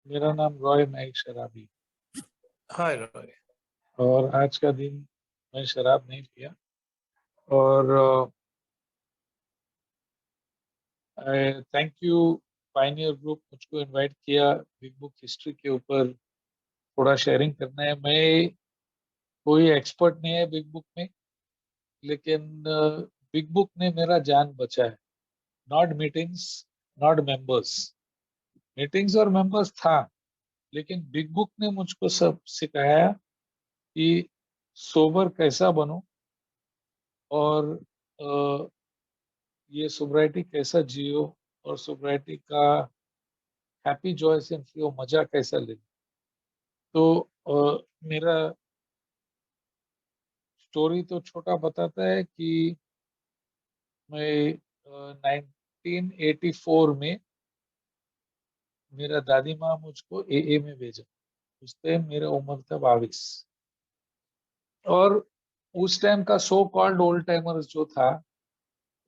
मेरा नाम रॉय नाइक शराबी। हाय रॉय। और आज का दिन मैं शराब नहीं पिया। और थैंक यू पाइनियर ग्रुप मुझको इनवाइट किया बिग बुक हिस्ट्री के ऊपर थोड़ा शेयरिंग करना है। मैं कोई एक्सपर्ट नहीं है बिग बुक में, लेकिन बिग बुक ने मेरा जान बचा है। Not meetings, not members. Meetings और मेंबर्स था, लेकिन बिग बुक ने मुझको सब सिखाया कि सोबर कैसा बनो, और ये सोब्राइटी कैसा जियो, और सोब्राइटी का हैप्पी जॉय से वो मजा कैसा ले। तो मेरा स्टोरी तो छोटा बताता है कि मैं 1984 में मेरा दादी माँ मुझको एए में भेजा। उस टाइम मेरा उम्र था 22। और उस टाइम का सो कॉल्ड ओल्ड टाइमर्स जो था,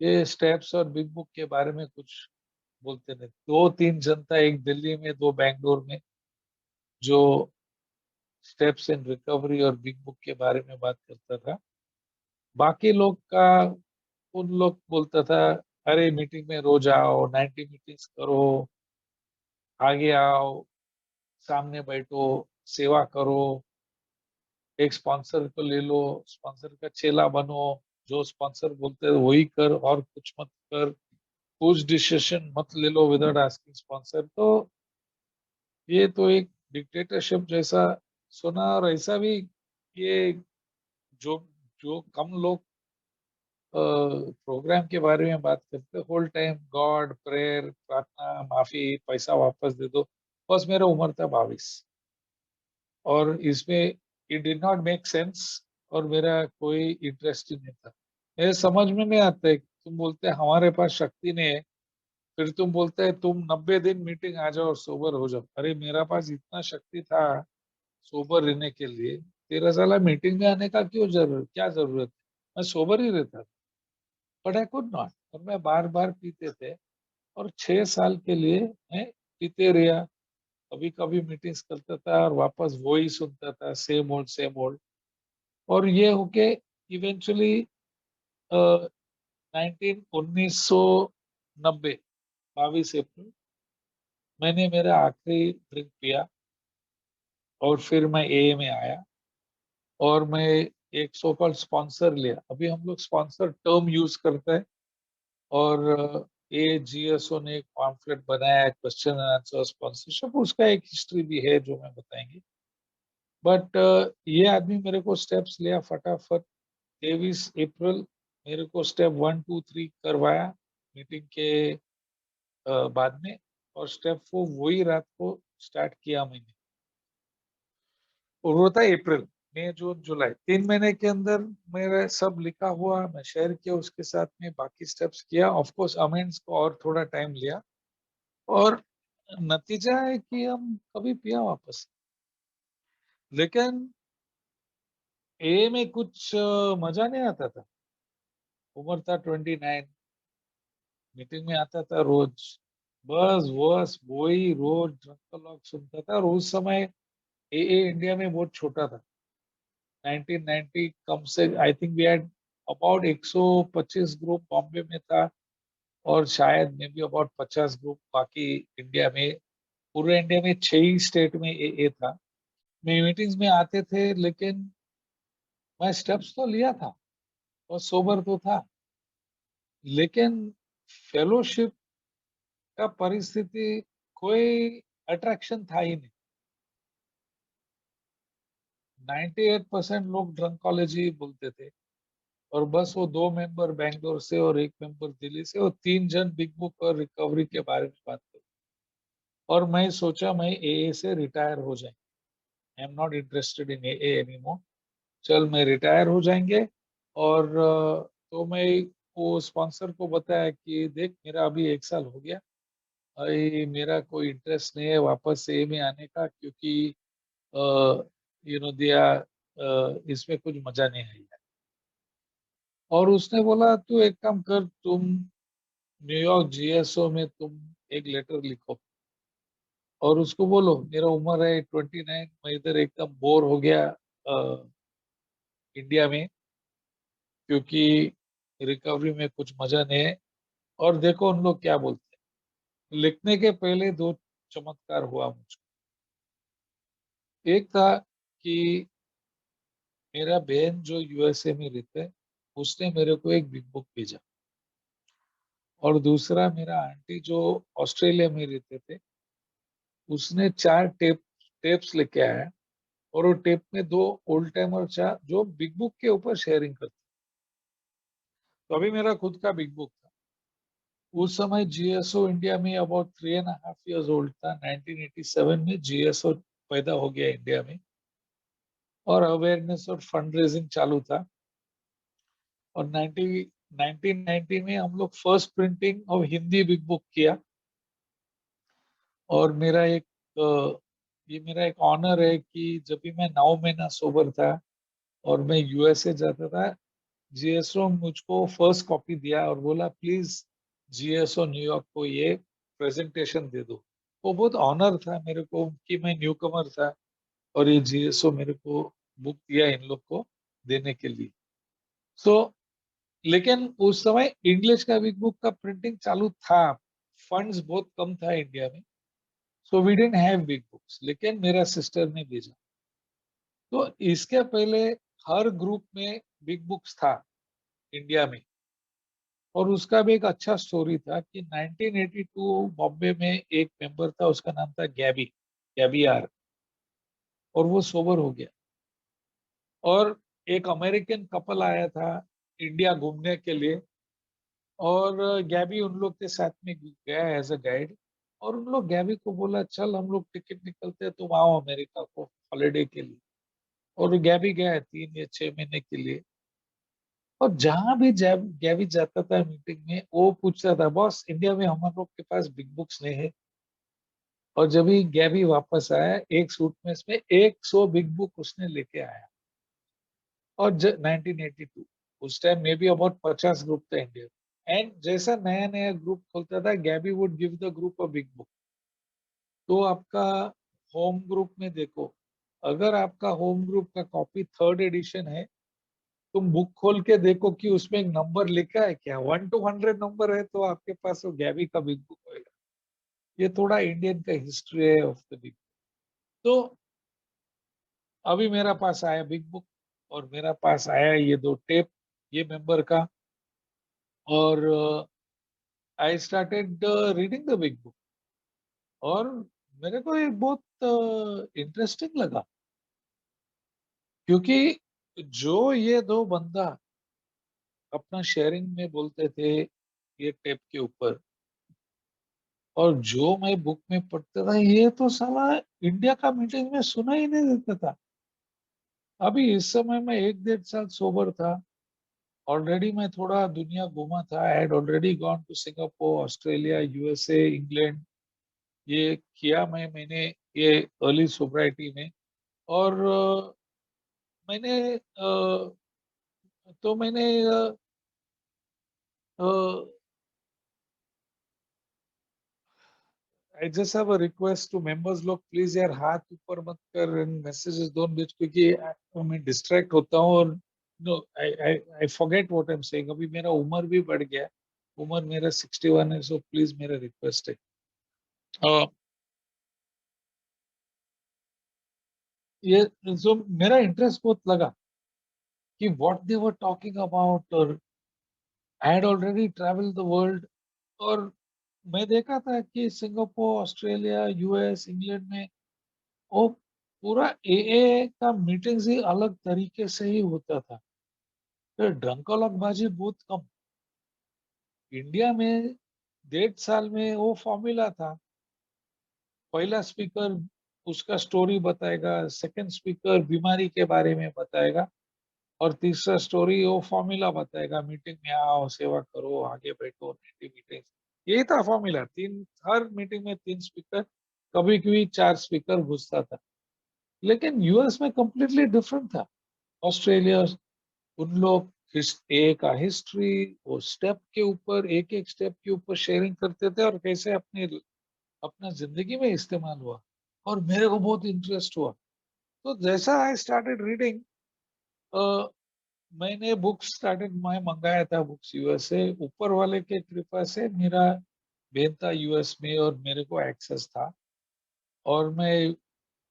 ये स्टेप्स और बिग बुक के बारे में कुछ बोलते नहीं। दो तीन जनता, एक दिल्ली में, दो बैंगलोर में, जो स्टेप्स इन रिकवरी और बिग बुक के बारे में बात करता था। बाकी लोग का, उन लोग बोलता था, अरे मीटिंग में रोज आओ, 90 मीटिंग्स करो, आगे आओ, सामने बैठो, सेवा करो, एक स्पॉन्सर को ले लो, स्पॉन्सर का चेला बनो, जो स्पॉन्सर बोलते हैं वही कर और कुछ मत कर, कुछ डिसीजन मत ले लो विदाउट आस्किंग स्पॉन्सर। तो ये तो एक डिक्टेटरशिप जैसा सुना। और ऐसा भी, ये जो जो कम लोग प्रोग्राम के बारे में बात करते, होल टाइम गॉड, प्रेयर, प्रार्थना, माफी, पैसा वापस दे दो। बस मेरा उम्र था 22, और इसमें it did not make sense, और मेरा कोई इंटरेस्ट ही नहीं था। मेरे समझ में नहीं आता है, तुम बोलते हैं हमारे पास शक्ति नहीं है, फिर तुम बोलते हैं तुम 90 दिन मीटिंग आ जाओ और सोबर हो जाओ। अरे मेरा पास इतना शक्ति था सोबर रहने के लिए, 13 साल मीटिंग में आने का क्यों जरूरत, क्या जरूरत है? मैं सोबर ही रहता था, बट आई कुड नॉट। और मैं बार बार पीते थे, और 6 साल के लिए मैं पीते रहा। कभी कभी मीटिंग्स करता था और वापस वो ही सुनता था, सेम ओल्ड सेम ओल्ड। और ये होके इवेंचुअली 1990, 22 अप्रैल, मैंने मेरा आखिरी ड्रिंक पिया, और फिर मैं ए में आया। और मैं एक सो कॉल्ड स्पॉन्सर लिया। अभी हम लोग स्पॉन्सर टर्म यूज करते हैं। और ए जीएसओ ने एक पॉम्फलेट बनाया, क्वेश्चन एंड आंसर स्पॉन्सरशिप, उसका एक हिस्ट्री भी है जो मैं बताएंगे। बट ये आदमी मेरे को स्टेप्स लिया फटाफट। 23 अप्रैल मेरे को स्टेप 1 2 3 करवाया मीटिंग के बाद में। और स्टेप 4 वही रात को स्टार्ट किया मैंने। और वो था अप्रैल, मई, जून, जुलाई, 3 महीने के अंदर मेरा सब लिखा हुआ मैं शेयर किया उसके साथ में। बाकी स्टेप्स किया, ऑफ कोर्स अमेंड्स को और थोड़ा टाइम लिया। और नतीजा है कि हम कभी पिया वापस। लेकिन ए में कुछ मजा नहीं आता था। उम्र था 29, मीटिंग में आता था रोज, बस बस वही रोज ड्रंक सुनता था। और उस समय ए इंडिया में बहुत छोटा था। 1990 कम से, I think we had about 125 group Bombay में था, और शायद मे बी अबाउट 50 ग्रुप बाकी इंडिया में। पूरे इंडिया में 6 ही स्टेट में ए था। मैं मीटिंग्स में आते थे, लेकिन मैं स्टेप्स तो लिया था और सोबर तो था, लेकिन फेलोशिप का परिस्थिति, कोई अट्रैक्शन था ही नहीं। 98% लोग ड्रंकोलॉजी बोलते थे, और बस वो 2 मेंबर बैंगलोर से और एक मेंबर दिल्ली से, और 3 जन बिग बुक और रिकवरी के बारे में बात करते। और मैं सोचा मैं एए से रिटायर हो जाए। I am not interested in AA anymore. चल मैं रिटायर हो जाएंगे। और तो मैं वो स्पॉन्सर को बताया कि देख मेरा अभी 1 साल हो गया, अरे मेरा कोई इंटरेस्ट नहीं है वापस ए में आने का, क्योंकि दिया इसमें कुछ मजा नहीं है। और उसने बोला तू एक काम कर, तुम न्यूयॉर्क जीएसओ में तुम एक लेटर लिखो, और उसको बोलो मेरा उम्र है 29, मैं इधर एकदम बोर हो गया इंडिया में, क्योंकि रिकवरी में कुछ मजा नहीं है। और देखो उन लोग क्या बोलते हैं। लिखने के पहले दो चमत्कार हुआ मुझको। एक था कि मेरा बहन जो यूएसए में रहते हैं, उसने मेरे को एक बिग बुक भेजा। और दूसरा मेरा आंटी जो ऑस्ट्रेलिया में रहते थे, उसने 4 टेप्स लेके आया। और वो टेप में 2 ओल्ड टाइमर चार जो बिग बुक के ऊपर शेयरिंग करते। तो अभी मेरा खुद का बिग बुक था। उस समय जीएसओ इंडिया में अबाउट 3.5 years ओल्ड था। 1987 में जीएसओ पैदा हो गया इंडिया में, और अवेयरनेस और फंड रेजिंग चालू था। और 1990 में हम लोग first printing of Hindi big book किया। और ये मेरा एक ऑनर है कि जब भी मैं 9 महीना सोबर था और मैं यूएसए जाता था, जीएसओ मुझको फर्स्ट कॉपी दिया और बोला प्लीज जीएसओ न्यूयॉर्क को ये प्रेजेंटेशन दे दो। वो बहुत ऑनर था मेरे को कि मैं न्यू कमर था, और ये जीएसओ मेरे को बुक दिया इन लोग को देने के लिए। सो लेकिन उस समय इंग्लिश का बिग बुक का प्रिंटिंग चालू था। फंड्स बहुत कम था इंडिया में। So we didn't have big books, लेकिन मेरा सिस्टर ने भेजा। तो इसके पहले हर ग्रुप में बिग बुक्स था इंडिया में। और उसका भी एक अच्छा स्टोरी था कि 1982 बॉम्बे में एक मेंबर था, उसका नाम था गैबी, गैबी आर। और वो सोबर हो गया। और एक अमेरिकन कपल आया था इंडिया घूमने के लिए। और गैबी उन लोग के साथ में गया एज अ गाइड। और उन लोग गैबी को बोला चल हम लोग टिकट निकलते हैं, तुम आओ अमेरिका को हॉलीडे के लिए। और गैबी गया है 3 या 6 महीने के लिए। और जहां भी गैवी जाता था मीटिंग में, वो पूछता था बॉस इंडिया में हम लोग के पास बिग बुक्स नहीं है। और जब ही गैवी वापस आया, एक सूटकेस में 100 बिग बुक उसने लेके आया। और 1982 उस टाइम में भी अबाउट 50 ग्रुप था इंडिया में। एंड जैसा नया नया ग्रुप खोलता था, गैवी would give the group a big book. तो आपका होम ग्रुप में देखो, अगर आपका होम ग्रुप का कॉपी 3rd एडिशन है, तुम बुक खोल के देखो कि उसमें एक नंबर लिखा है क्या। 1 to 100 नंबर है तो आपके पास वो गैबी का बिग बुक होएगा। ये थोड़ा इंडियन का हिस्ट्री है ऑफ द बिग। तो अभी मेरा पास आया बिग बुक, और मेरा पास आया ये 2 टेप ये मेंबर का। और I started reading the big book. और मेरे को ये बहुत इंटरेस्टिंग लगा, क्योंकि जो ये 2 बंदा अपना शेयरिंग में बोलते थे ये टेप के ऊपर, और जो मैं बुक में पढ़ता था, ये तो साला इंडिया का मीटिंग में सुना ही नहीं देता था। अभी इस समय मैं 1 1.5 साल सोबर था। ऑलरेडी मैं थोड़ा दुनिया घूमा था। I had already gone to Singapore, Australia, USA, England. ये किया मैंने ये अर्ली सोब्राइटी में। और मैंने तो मैंने I just have a request to members, लोग प्लीज यार हाथ ऊपर मत कर, मैसेजेस डोंट भेज, क्योंकि मैं डिस्ट्रैक्ट होता हूँ। और no I I I forget what I am saying. अभी मेरा उम्र भी बढ़ गया है। उम्र मेरा 61 है। सो प्लीज मेरा रिक्वेस्ट है। अ, ये जो मेरा इंटरेस्ट बहुत लगा कि what they were talking about. और I had already travelled the world. और मैं देखा था कि सिंगापुर, ऑस्ट्रेलिया, यूएस, इंग्लैंड में वो पूरा एए का मीटिंग्स ही अलग तरीके से ही होता था। फिर ड्रंकलबाजी बहुत कम। इंडिया में 1.5 साल में वो फॉर्मूला था। पहला स्पीकर उसका स्टोरी बताएगा, सेकंड स्पीकर बीमारी के बारे में बताएगा, और तीसरा स्टोरी वो फॉर्मूला बताएगा, मीटिंग में आओ, सेवा करो, आगे बैठो, मीटिंग। यही था फॉर्मूला। हर मीटिंग में 3 स्पीकर, कभी कभी 4 स्पीकर घुसता था। लेकिन यूएस में कंप्लीटली डिफरेंट था। ऑस्ट्रेलिया, उन लोग ए का हिस्ट्री, वो स्टेप के ऊपर, एक एक स्टेप के ऊपर शेयरिंग करते थे, और कैसे अपनी अपना जिंदगी में इस्तेमाल हुआ और मेरे को बहुत इंटरेस्ट हुआ। तो जैसा आई स्टार्टेड रीडिंग, मैंने बुक्स स्टार्टेड, मैं मंगाया था बुक्स यूएस से। ऊपर वाले के कृपा से मेरा बहन था यूएस में और मेरे को एक्सेस था। और मैं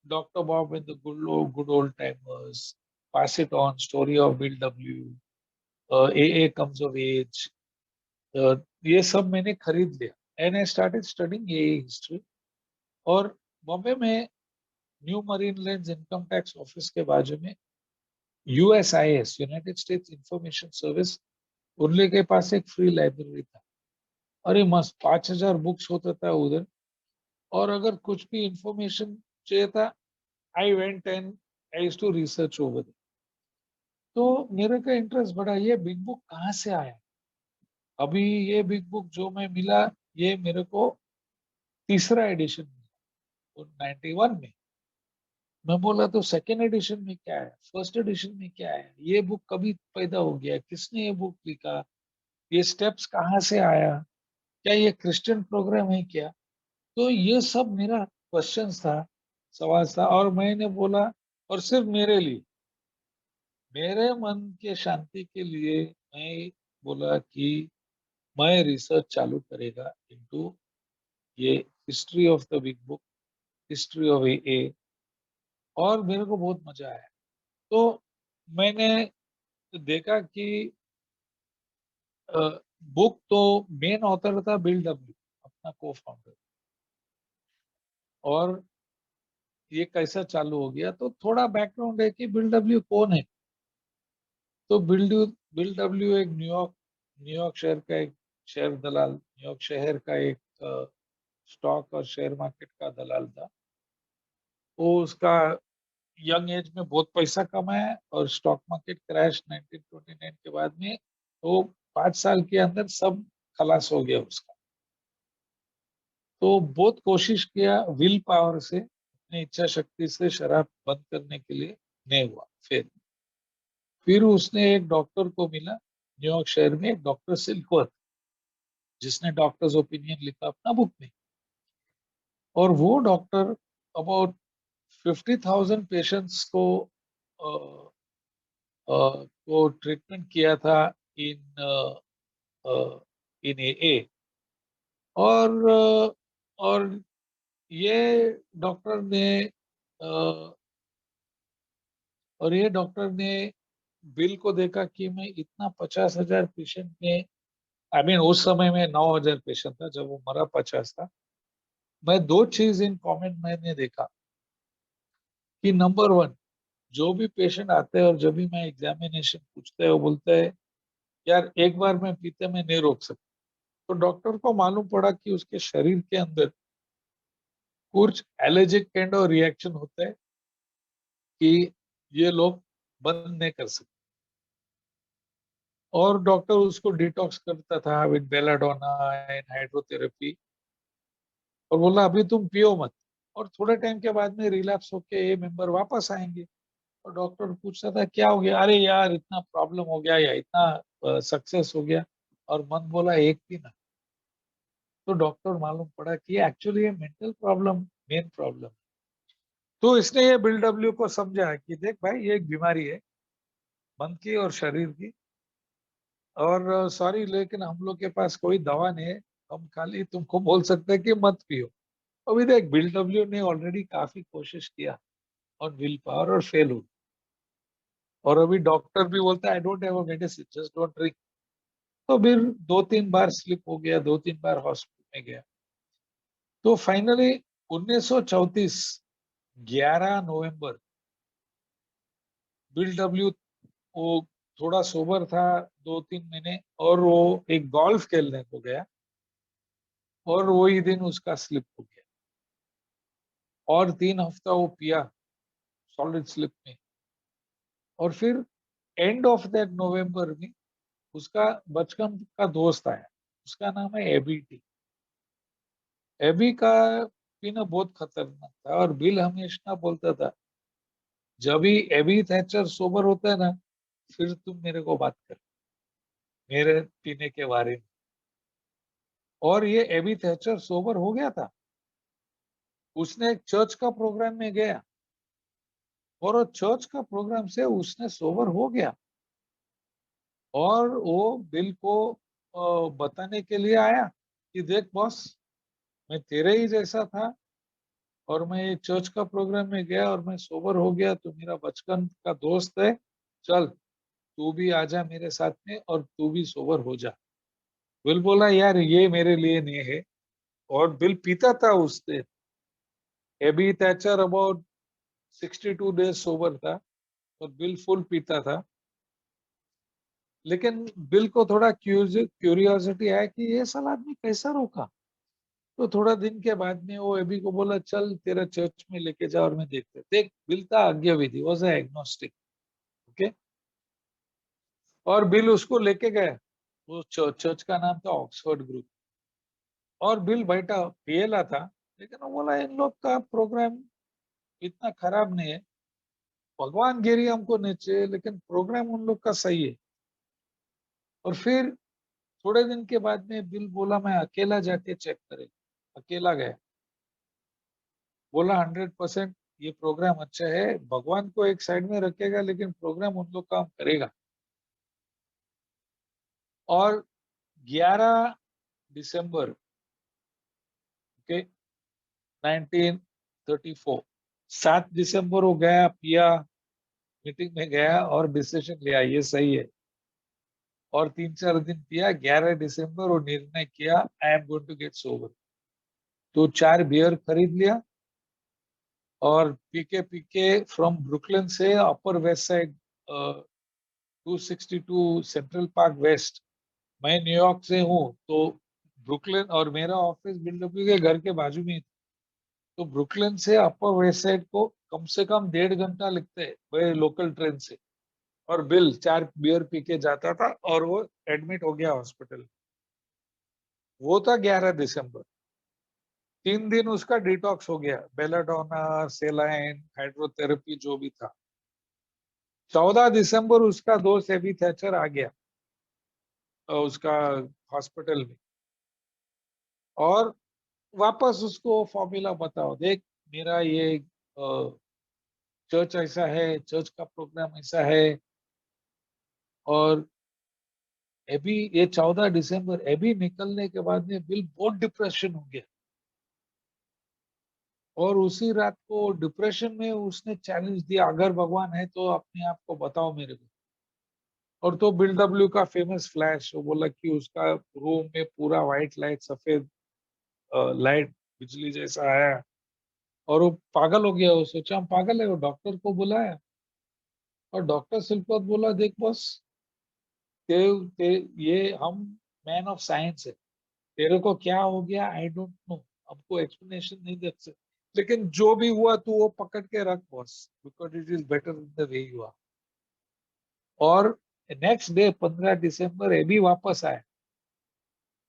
doctor Bob in the good old timers, pass it on, story of Bill W, A comes of age, ये सब मैंने खरीद लिया and I started studying A history. और बॉम्बे में New Marine Lines income tax office के बाजू में USIS, United States Information Service, उनके के पास एक फ्री लाइब्रेरी था। अरे मस्त, 5,000 बुक्स होता था उधर। और अगर कुछ भी इंफॉर्मेशन चाहिए था, I went and I used to research over. तो मेरे का इंटरेस्ट बढ़ा, ये बिग बुक कहाँ से आया। अभी ये बिग बुक जो मैं मिला, ये मेरे को तीसरा एडिशन मिला 91 में। मैं बोला तो सेकेंड एडिशन में क्या है, फर्स्ट एडिशन में क्या है, ये बुक कभी पैदा हो गया, किसने ये बुक लिखा, ये स्टेप्स कहाँ से आया, क्या ये क्रिश्चियन प्रोग्राम है क्या। तो ये सब मेरा क्वेश्चन था, सवाल था। और मैंने बोला, और सिर्फ मेरे लिए, मेरे मन के शांति के लिए, मैं बोला कि मैं रिसर्च चालू करेगा इनटू ये history of the big book, history of A. और मेरे को बहुत मजा आया। तो मैंने देखा कि बुक तो मेन ऑथर था बिल डब्ल्यू, अपना को फाउंडर। और ये कैसा चालू हो गया, तो थोड़ा बैकग्राउंड है कि बिल डब्ल्यू कौन है। तो बिल डब्ल्यू एक न्यूयॉर्क शहर का एक शेयर दलाल, न्यूयॉर्क शहर का एक स्टॉक और शेयर मार्केट का दलाल था। वो उसका यंग एज में बहुत पैसा कमाया और स्टॉक मार्केट क्रैश 1929 के बाद में वो 5 साल के अंदर सब खलास हो गया उसका। तो बहुत कोशिश किया विल पावर से, अपनी इच्छा शक्ति से शराब बंद करने के लिए, नहीं हुआ। फिर उसने एक डॉक्टर को मिला न्यूयॉर्क शहर में, एक डॉक्टर सिल्कवर्थ, जिसने डॉक्टर्स ओपिनियन लिखा अपना बुक में। और वो डॉक्टर अबाउट 50,000 पेशेंट्स को ट्रीटमेंट किया था इन इन ए। और और ये डॉक्टर ने अ, और ये डॉक्टर ने बिल को देखा कि मैं इतना 50,000 पेशेंट में, आई मीन उस समय में 9,000 पेशेंट था जब वो मरा, 50 था। मैं दो चीज इन कमेंट मैंने देखा कि नंबर वन, जो भी पेशेंट आते हैं और जब भी मैं एग्जामिनेशन पूछते हैं, वो बोलते हैं यार एक बार मैं पीते मैं नहीं रोक सकता। तो डॉक्टर को मालूम पड़ा कि उसके शरीर के अंदर कुछ एलर्जिक काइंड ऑफ रिएक्शन होता है कि ये लोग बंद नहीं कर सकते। और डॉक्टर उसको डिटॉक्स करता था विद बेलाडोना एंड हाइड्रोथेरेपी, और बोला अभी तुम पियो मत, और थोड़े टाइम के बाद में रिलैप्स होके ये मेंबर वापस आएंगे। और डॉक्टर पूछता था क्या हो गया, अरे यार इतना प्रॉब्लम हो गया या इतना सक्सेस हो गया, और मन बोला एक पीना। तो डॉक्टर मालूम पड़ा कि एक्चुअली ये मेंटल प्रॉब्लम मेन प्रॉब्लम। तो इसने ये बिल डब्ल्यू को समझा कि देख भाई, ये एक बीमारी है मन की और शरीर की। और सॉरी लेकिन हम लोग के पास कोई दवा नहीं है, हम खाली तुमको बोल सकते हैं कि मत पियो। अभी देख, बिल डब्ल्यू ने ऑलरेडी काफी कोशिश किया ऑन विल पावर और फेल हो। और अभी डॉक्टर भी बोलता है I don't have a medicine, just don't drink. तो फिर 2-3 बार स्लिप हो गया, 2-3 बार हॉस्पिटल में गया। तो फाइनली 1934 11 नवंबर, बिल डब्ल्यू, वो थोड़ा सोबर था 2-3 महीने, और वो एक गोल्फ खेलने को गया, और वही दिन उसका स्लिप हो गया। और 3 हफ्ता वो पिया सॉलिड स्लिप में। और फिर एंड ऑफ दैट नवंबर में उसका बचपन का दोस्त आया, उसका नाम है एबी टी। एबी का पीना बहुत खतरनाक था, और बिल हमेशा बोलता था जब भी एबी थैचर सोबर होता है ना, फिर तुम मेरे को बात कर, मेरे पीने के बारे में। और ये एबी थैचर सोबर हो गया था, उसने एक चर्च का प्रोग्राम में गया और वो चर्च का प्रोग्राम से उसने सोबर हो गया और वो बिल को बताने के लिए आया कि देख बॉस, मैं तेरे ही जैसा था और मैं ये चर्च का प्रोग्राम में गया और मैं सोबर हो गया, तो मेरा बचपन का दोस्त है, चल तू भी आजा मेरे साथ में और तू भी सोबर हो जा। बिल बोला यार ये मेरे लिए नहीं है। और बिल पीता था उस दिन। Ebby Thacher about 62 days sober था और बिल फुल पीता था। लेकिन बिल को थोड़ा क्यूरियोसिटी आया कि ये साला आदमी कैसा रोका। तो थोड़ा दिन के बाद में वो एबी को बोला चल तेरा चर्च में लेके जा और मैं देखते देख। बिल था आज्ञाविधि, वाज एग्नोस्टिक। ओके। और बिल उसको लेके गया। वो चर्च का नाम था ऑक्सफोर्ड ग्रुप। और बिल बैठा पियला था, लेकिन वो बोला इन लोग का प्रोग्राम इतना खराब नहीं है। भगवान गिरी हमको नहीं चाहिए, लेकिन प्रोग्राम उन लोग का सही है। और फिर थोड़े दिन के बाद में बिल बोला मैं अकेला जाके चेक करे। अकेला गया। बोला 100% ये प्रोग्राम अच्छा है, भगवान को एक साइड में रखेगा लेकिन प्रोग्राम उन लोग काम करेगा। और 11 दिसंबर के 1934, 7 दिसंबर वो गया पिया, मीटिंग में गया और डिसीजन लिया ये सही है। और 3-4 दिन पिया, 11 दिसंबर वो निर्णय किया I am going to get sober. तो 4 बियर खरीद लिया और पीके पीके फ्रॉम ब्रुकलिन से Upper West Side 262 Central Park West. मैं न्यूयॉर्क से हूँ तो ब्रुकलिन और मेरा ऑफिस बिल्डब्ल्यू के घर के बाजू में ही था। तो ब्रुकलिन से अपर वेस्ट साइड को कम से कम 1.5 घंटा लगते हैं वही लोकल ट्रेन से। और बिल 4 बियर पी के जाता था और वो एडमिट हो गया हॉस्पिटल। वो था 11 दिसंबर। 3 दिन उसका डिटॉक्स हो गया, बेलाडोना, सेलाइन, हाइड्रोथेरेपी जो भी था। 14 दिसंबर उसका दोस्त एबी थैचर आ गया उसका हॉस्पिटल में। और वापस उसको फॉर्मूला बताओ, देख मेरा ये चर्च ऐसा है, चर्च का प्रोग्राम ऐसा है। और एबी ये 14 दिसंबर एबी निकलने के बाद में बिल बहुत डिप्रेशन हो गया। और उसी रात को डिप्रेशन में उसने चैलेंज दिया अगर भगवान है तो अपने आप को बताओ मेरे को। और तो बिल डब्ल्यू का फेमस फ्लैश, वो बोला कि उसका रूम में पूरा व्हाइट लाइट, सफेद लाइट बिजली जैसा आया। और वो पागल हो गया, वो सोचा हम पागल है, वो डॉक्टर को बुलाया। और डॉक्टर सिलपत बोला देख बॉस, ये हम मैन ऑफ साइंस है, तेरे को क्या हो गया आई डोंट नो, हमको एक्सप्लेनेशन नहीं दे सकते, लेकिन जो भी हुआ तू वो पकड़ के रख boss, because it is better in the way you are. और नेक्स्ट डे 15 दिसंबर एबी वापस आया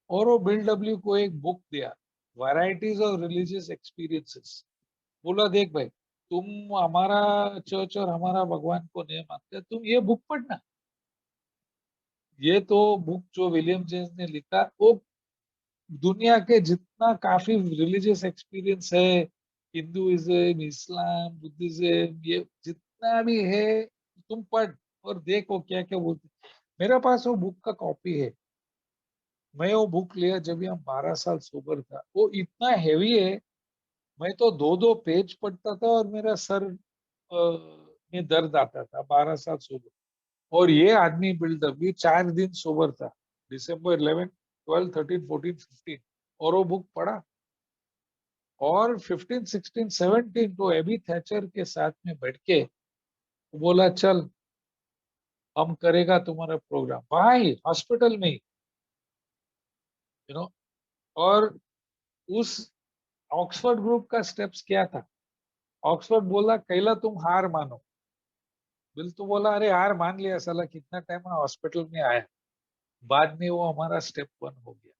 और वो बिल डब्ल्यू को एक बुक दिया, वैरायटीज ऑफ रिलीजियस एक्सपीरियंसेस। बोला देख भाई, तुम हमारा चर्च और हमारा भगवान को नहीं मानते, तुम ये बुक पढ़ना। ये तो बुक जो विलियम जेम्स ने लिखा, वो दुनिया के जितना काफी रिलीजियस एक्सपीरियंस है, हिंदुइज्म, इस्लाम, बुद्धिज्म, ये जितना भी है, तुम पढ़ और देखो क्या क्या बोलते। मेरे पास वो बुक का कॉपी है। मैं वो बुक लिया जब भी हम 12 साल सोबर था। वो इतना हैवी है, मैं तो 2-2 पेज पढ़ता था और मेरा सर में दर्द आता था। 12 साल सोबर। और ये आदमी बिल्डअप भी 4 दिन सोबर था, दिसंबर 11, 12, 13, 14, 15। और वो बुक पढ़ा। और 15, 16, 17 तो एबी थैचर के साथ में बैठ के बोला चल हम करेगा तुम्हारा प्रोग्राम भाई हॉस्पिटल में ही, यू नो। और उस ऑक्सफोर्ड ग्रुप का स्टेप्स क्या था। ऑक्सफोर्ड बोला कैला तुम हार मानो। बिल तो बोला अरे हार मान लिया साला, कितना टाइम हॉस्पिटल में आया। बाद में वो हमारा स्टेप 1 हो गया।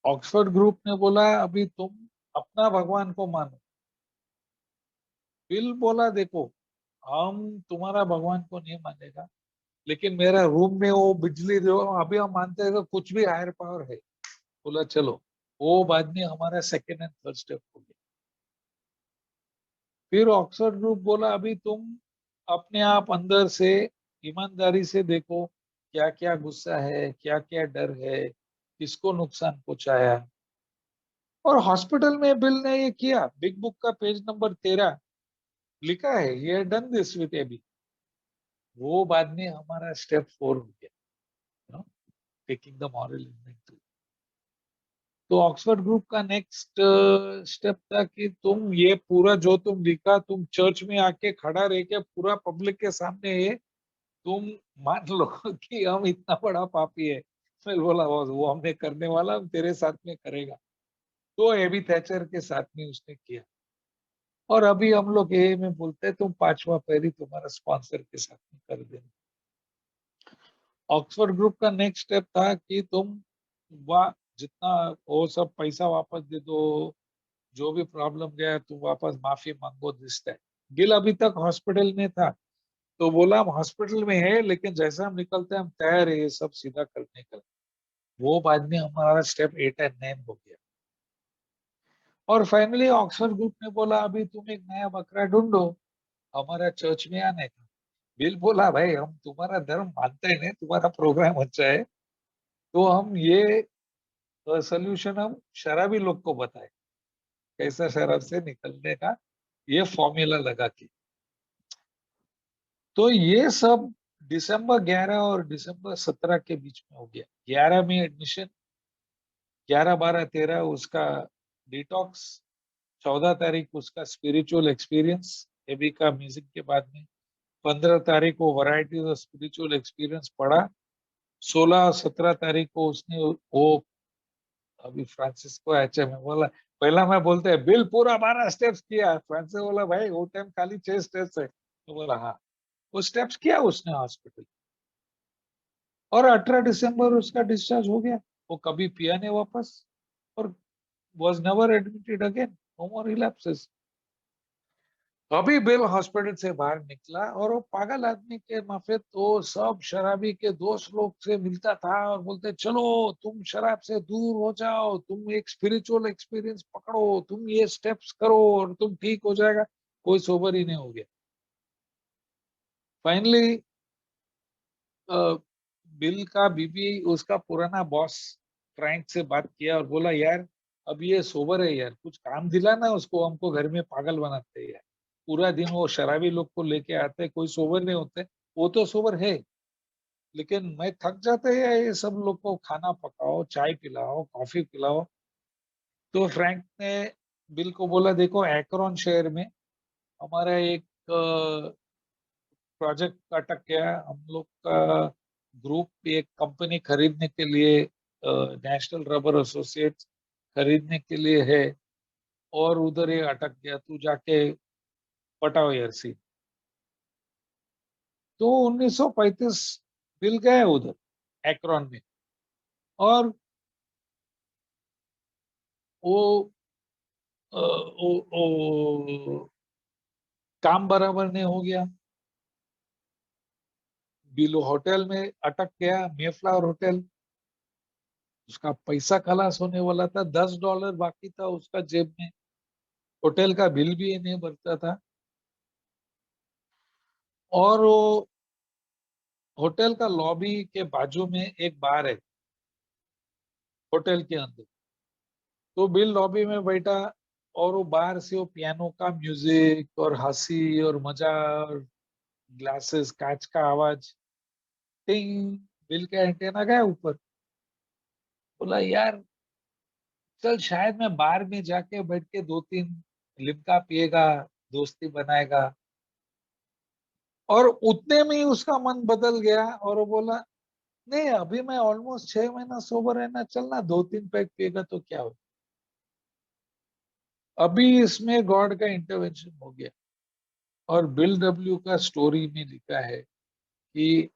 ऑक्सफोर्ड ग्रुप ने बोला अभी तुम अपना भगवान को मानो। बिल बोला देखो, हम तुम्हारा भगवान को नहीं मानेगा, लेकिन मेरा रूम में वो बिजली जो अभी हम मानते हैं तो कुछ भी हायर पावर है। बोला चलो। वो बाद में हमारा सेकेंड एंड थर्ड स्टेप हो गया। फिर ऑक्सफोर्ड ग्रुप बोला अभी तुम अपने आप अंदर से ईमानदारी से देखो क्या क्या गुस्सा है, क्या क्या डर है, किसको नुकसान पहुंचाया। और हॉस्पिटल में बिल ने ये किया, बिग बुक का पेज नंबर 13 लिखा है, ये डन दिस विद एबी। वो बाद में हमारा स्टेप 4 हो गया, टेकिंग द मॉरल इन्वेंटरी। तो ऑक्सफोर्ड ग्रुप का नेक्स्ट स्टेप था कि तुम ये पूरा जो तुम लिखा, तुम चर्च में आके खड़ा रह के पूरा पब्लिक के सामने ये तुम मान लो कि हम इतना बड़ा पापी है। मैं बोला वो हमने करने वाला, हम तेरे साथ में करेगा। तो एबी थैचर के साथ में उसने किया। और अभी हम लोग ये में बोलते हैं तुम पांचवा पैरी तुम्हारा स्पॉन्सर के साथ में कर देना। ऑक्सफोर्ड ग्रुप का नेक्स्ट स्टेप था कि तुम वाह जितना वो सब पैसा वापस दे दो, जो भी प्रॉब्लम गया तुम वापस माफी मांगो दिस टाइम। गिल अभी तक हॉस्पिटल में था, तो बोला हम हॉस्पिटल में है लेकिन जैसा हम निकलते हैं हम तैयार है ये सब सीधा करने का। वो बाद में हमारा स्टेप 8 एंड 9 हो गया। और फाइनली ऑक्सफोर्ड ग्रुप ने बोला अभी तुम एक नया बकरा ढूंढो हमारा चर्च में आने का। बिल बोला भाई हम तुम्हारा धर्म मानते हैं, नहीं तुम्हारा प्रोग्राम अच्छा है, तो हम ये सोल्यूशन हम शराबी लोग को बताए कैसा शराब से निकलने का, ये फॉर्मूला लगा के। तो ये सब दिसंबर 11 और दिसंबर 17 के बीच में हो गया। 11 में एडमिशन, 11, 12, 13 उसका डिटॉक्स, 14 तारीख उसका स्पिरिचुअल एक्सपीरियंस एबी का म्यूजिक के बाद में, 15 तारीख को वैरायटी ऑफ स्पिरिचुअल एक्सपीरियंस पढ़ा, 16 17 तारीख को उसने वो अभी फ्रांसिस्को एचए में बोला, पहला मैं बोलते हैं बिल पूरा 12 स्टेप्स किया, फ्रांसिस बोला भाई वो टाइम खाली 6 स्टेप्स है, तो बोला हाँ वो स्टेप्स किया उसने हॉस्पिटल। और 18 दिसंबर उसका डिस्चार्ज हो गया। वो कभी पिया नहीं वापस, और was never admitted again, no more relapses। अभी बिल हॉस्पिटल से बाहर निकला और वो पागल आदमी के माफे तो सब शराबी के दोस्त लोग से मिलता था और बोलते चलो तुम शराब से दूर हो जाओ, तुम एक स्पिरिचुअल एक्सपीरियंस पकड़ो, तुम ये स्टेप्स करो और तुम ठीक हो जाएगा। कोई सोबर ही नहीं हो गया। फाइनली बिल का बीबी उसका पुराना बॉस फ्रैंक से बात किया और बोला यार अब ये सोबर है यार, कुछ काम दिलाना उसको, हमको घर में पागल बनाते हैं यार। पूरा दिन वो शराबी लोग को लेके आते, कोई सोबर नहीं होते। वो तो सोबर है लेकिन मैं थक जाते हैं ये सब लोग को, खाना पकाओ, चाय पिलाओ, कॉफी पिलाओ। तो फ्रैंक ने बिल को बोला देखो एकरॉन शहर में हमारा एक प्रोजेक्ट अटक गया, हम लोग का ग्रुप एक कंपनी खरीदने के लिए, नेशनल रबर एसोसिएट्स खरीदने के लिए है, और उधर ये अटक गया, तू जाके पटाओ यार सी। तो 1935 बिल गए उधर एकरॉन में, और वो काम बराबर नहीं हो गया। बिल होटल में अटक गया, मेफ्लावर होटल। उसका पैसा खलास होने वाला था, $10 बाकी था उसका जेब में, होटल का बिल भी नहीं भरता था। और वो होटल का लॉबी के बाजू में एक बार है होटल के अंदर। तो बिल लॉबी में बैठा और वो बाहर से वो पियानो का म्यूजिक और हंसी और मजा और ग्लासेस कांच का आवाज, टिंग। बिल का एंटेना गया ऊपर। बोला यार चल शायद मैं बार में जाके बैठ के 2-3 लिम्का पिएगा, दोस्ती बनाएगा। और उतने में ही उसका मन बदल गया और वो बोला नहीं अभी मैं ऑलमोस्ट 6 महीना सोबर रहना, चलना 2-3 पैक पिएगा तो क्या हो। अभी इसमें गॉड का इंटरवेंशन हो गया। और बिल डब्ल्यू का स्टोरी में लिखा है कि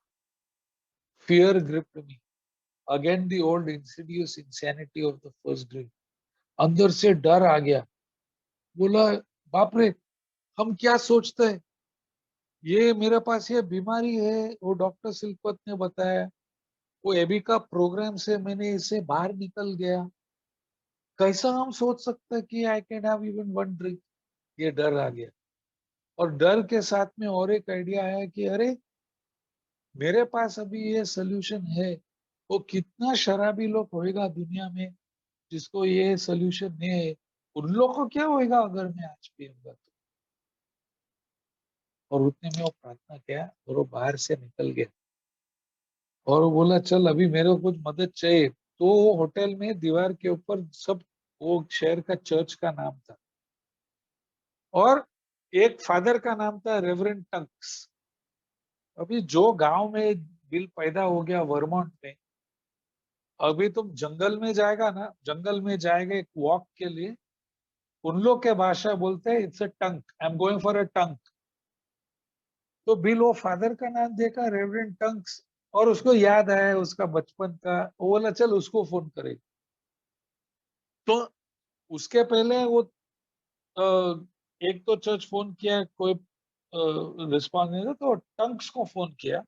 fear gripped me again the old Insidious insanity of the first dream. अंदर से डर आ गया। बोला बाप रे हम क्या सोचते हैं, ये मेरे पास ये बीमारी है, वो डॉक्टर सिलपत ने बताया, वो एबी का प्रोग्राम से मैंने इसे बाहर निकल गया, कैसा हम सोच सकते हैं कि I can have even one drink? ये डर आ गया। और डर के साथ में और एक आइडिया आया कि अरे मेरे पास अभी ये सोल्यूशन है, वो कितना शराबी लोग होएगा दुनिया में जिसको ये सोल्यूशन नहीं है, उन लोग को क्या होएगा अगर मैं आज पीऊंगा तो। और उतने में वो प्रार्थना किया और वो बाहर से निकल गया। और वो बोला चल अभी मेरे को कुछ मदद चाहिए। तो वो होटल में दीवार के ऊपर सब, वो शहर का चर्च का नाम था, और एक फादर का नाम था रेवरेंड टंक्स। अभी जो गांव में बिल पैदा हो गया वर्मोंट में, अभी तुम जंगल में जाएगा ना, जंगल में जाएगा एक वॉक के लिए, उन लोग के भाषा बोलते हैं इट्स अ टंक, आई एम गोइंग फॉर अ टंक। तो बिल वो फादर का नाम देखा रेवरेंड टंक्स, और उसको याद आया उसका बचपन का, वो बोला चल उसको फोन करे। तो उसके पहले वो एक तो चर्च फोन किया, कोई रिस्पॉन्स नहीं था, तो टंक्स को फोन किया।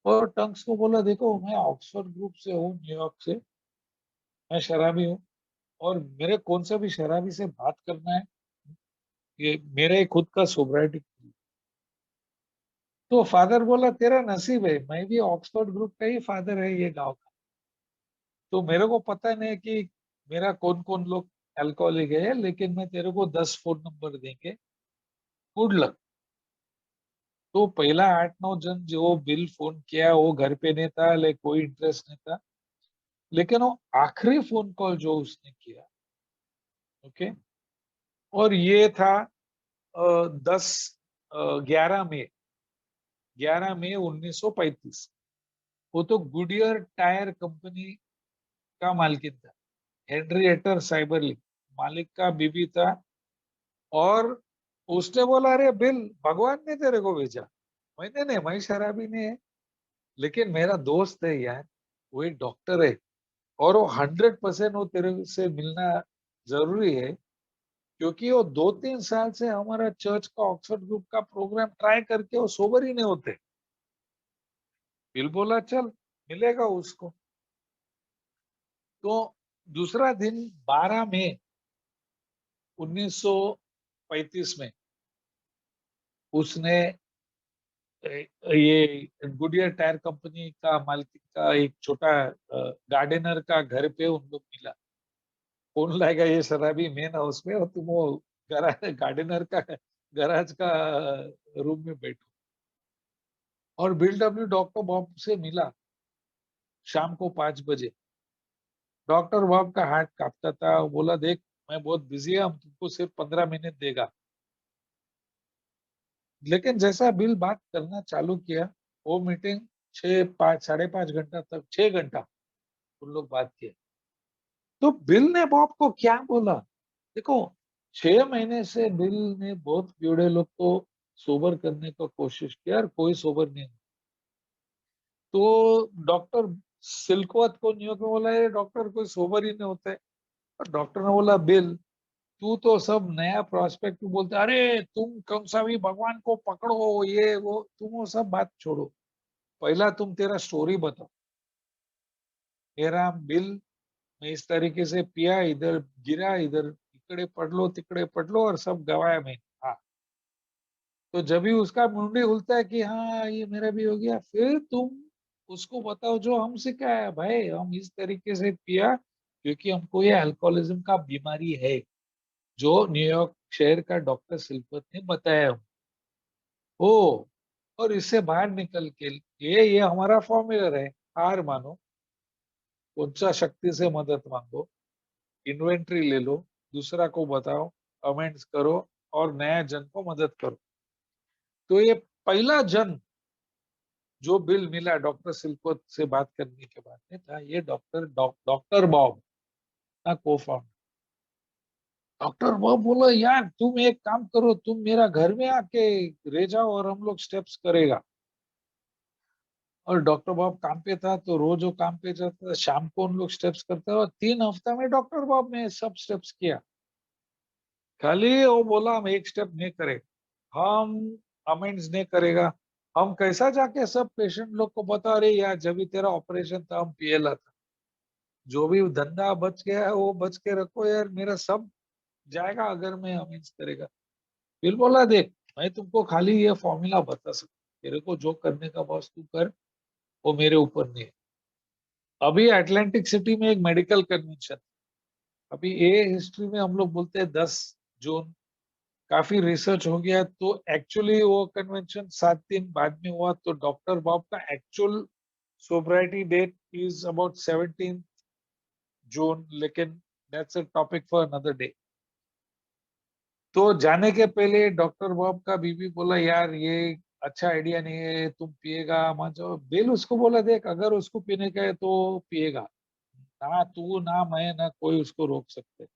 और टंक्स को बोला देखो मैं ऑक्सफोर्ड ग्रुप से हूँ, न्यूयॉर्क से, मैं शराबी हूँ, और मेरे कौन सा भी शराबी से बात करना है, ये मेरे खुद का सोब्राइटी। तो फादर बोला तेरा नसीब है, मैं भी ऑक्सफोर्ड ग्रुप का ही फादर है ये गांव का, तो मेरे को पता नहीं कि मेरा कौन कौन लोग अल्कोहलिक है, लेकिन मैं तेरे को 10 फोन नंबर देंगे, गुड लक। तो पहला 8-9 जन जो बिल फोन किया वो घर पे नहीं था, लाइक कोई इंटरेस्ट नहीं था, लेकिन वो आखिरी फोन कॉल जो उसने किया, ओके, और ये था 11 मई 1935। वो तो गुडियर टायर कंपनी का मालकिन था, हेनरिएटा साइबरली मालिक का बीबी था। और उसने बोला अरे बिल, भगवान ने तेरे को भेजा। मैंने नहीं, मैं शराबी नहीं है, लेकिन मेरा दोस्त है यार, वो एक डॉक्टर है, और वो 100% वो तेरे से मिलना जरूरी है, क्योंकि वो 2-3 साल से हमारा चर्च का ऑक्सफोर्ड ग्रुप का प्रोग्राम ट्राई करके वो सोबर ही नहीं होते। बिल बोला चल मिलेगा उसको। तो दूसरा दिन 12 मई 1935 में उसने ये गुडियर टायर कंपनी का मालिक का एक छोटा गार्डनर का घर पे उन लोग मिला। कौन लाएगा ये शराबी मेन हाउस में, और तुम वो गार्डनर का गराज का रूम में बैठो। और बिल डब्ल्यू डॉक्टर बॉब से मिला शाम को 5 बजे। डॉक्टर बॉब का हार्ट कांपता था, वो बोला देख मैं बहुत बिजी है, हम तुमको सिर्फ 15 मिनट देगा। लेकिन जैसा बिल बात करना चालू किया, वो मीटिंग 5-5.5 घंटा तक, 6 घंटा उन लोग बात किए। तो बिल ने बॉब को क्या बोला, देखो 6 महीने से बिल ने बहुत बूढ़े लोग को सोबर करने का कोशिश किया और कोई सोबर नहीं। तो डॉक्टर सिल्कवत को न्यूयॉर्क में बोला ये डॉक्टर कोई सोबर ही नहीं होता है। और डॉक्टर ने बोला बिल, तू तो सब नया प्रोस्पेक्ट बोलते, अरे तुम कौन सा भी भगवान को पकड़ो ये वो, तुम वो सब बात छोड़ो, पहला तुम तेरा स्टोरी बताओ। मेरा बिल, मैं इस तरीके से पिया, इधर गिरा, इधर इकड़े पढ़ लो तिकड़े पढ़ लो, और सब गवाया मैं। हाँ, तो जब भी उसका मुंडी खुलता है कि हाँ ये मेरा भी हो गया, फिर तुम उसको बताओ जो हम सिखाया भाई, हम इस तरीके से पिया क्योंकि हमको ये अल्कोहलिज्म का बीमारी है, जो न्यूयॉर्क शहर का डॉक्टर सिल्वर ने बताया हो। और इससे बाहर निकल के ये हमारा फॉर्मूला है, हार मानो, उच्चा शक्ति से मदद मांगो, इन्वेंट्री ले लो, दूसरा को बताओ, अमेंड्स करो, और नया जन को मदद करो। तो ये पहला जन जो बिल मिला डॉक्टर सिल्कोत से बात करने के बाद में था, ये डॉक्टर बॉब का को फाउंडर। डॉक्टर बॉब बोला यार तुम एक काम करो, तुम मेरा घर में आके रह जाओ और हम लोग स्टेप्स करेगा। और डॉक्टर बॉब काम पे था, तो रोज वो काम पे जाता था, शाम को उन लोग स्टेप्स करते, और 3 हफ्ता में डॉक्टर बॉब ने सब स्टेप्स किया। खाली वो बोला हम एक स्टेप नहीं करे, हम अमेंड्स नहीं करेगा। हम कैसा जाके सब पेशेंट लोग को बता रहे यार जब भी तेरा ऑपरेशन था हम पिएला था, जो भी धंधा बच गया है वो बच के रखो यार, मेरा सब जाएगा अगर मैं अमीन्स करेगा। फिर बोला देख, मैं तुमको खाली ये फॉर्मूला बता सकता हूँ, तेरे को जो करने का बॉस तू कर, वो मेरे ऊपर नहीं है। अभी अटलांटिक सिटी में एक मेडिकल कन्वेंशन, अभी ए हिस्ट्री में हम लोग बोलते हैं 10 जून, काफी रिसर्च हो गया तो एक्चुअली वो कन्वेंशन 7 दिन बाद में हुआ। तो डॉक्टर बॉब का एक्चुअल सोब्राइटी डेट इज अबाउट 17 जून, लेकिन that's a topic for another day. तो जाने के पहले डॉक्टर बॉब का बीबी बोला यार ये अच्छा आइडिया नहीं है, तुम पिएगा मान जाओ। बिल उसको बोला देख, अगर उसको पीने का है तो पिएगा, ना तू ना मैं ना कोई उसको रोक सकते।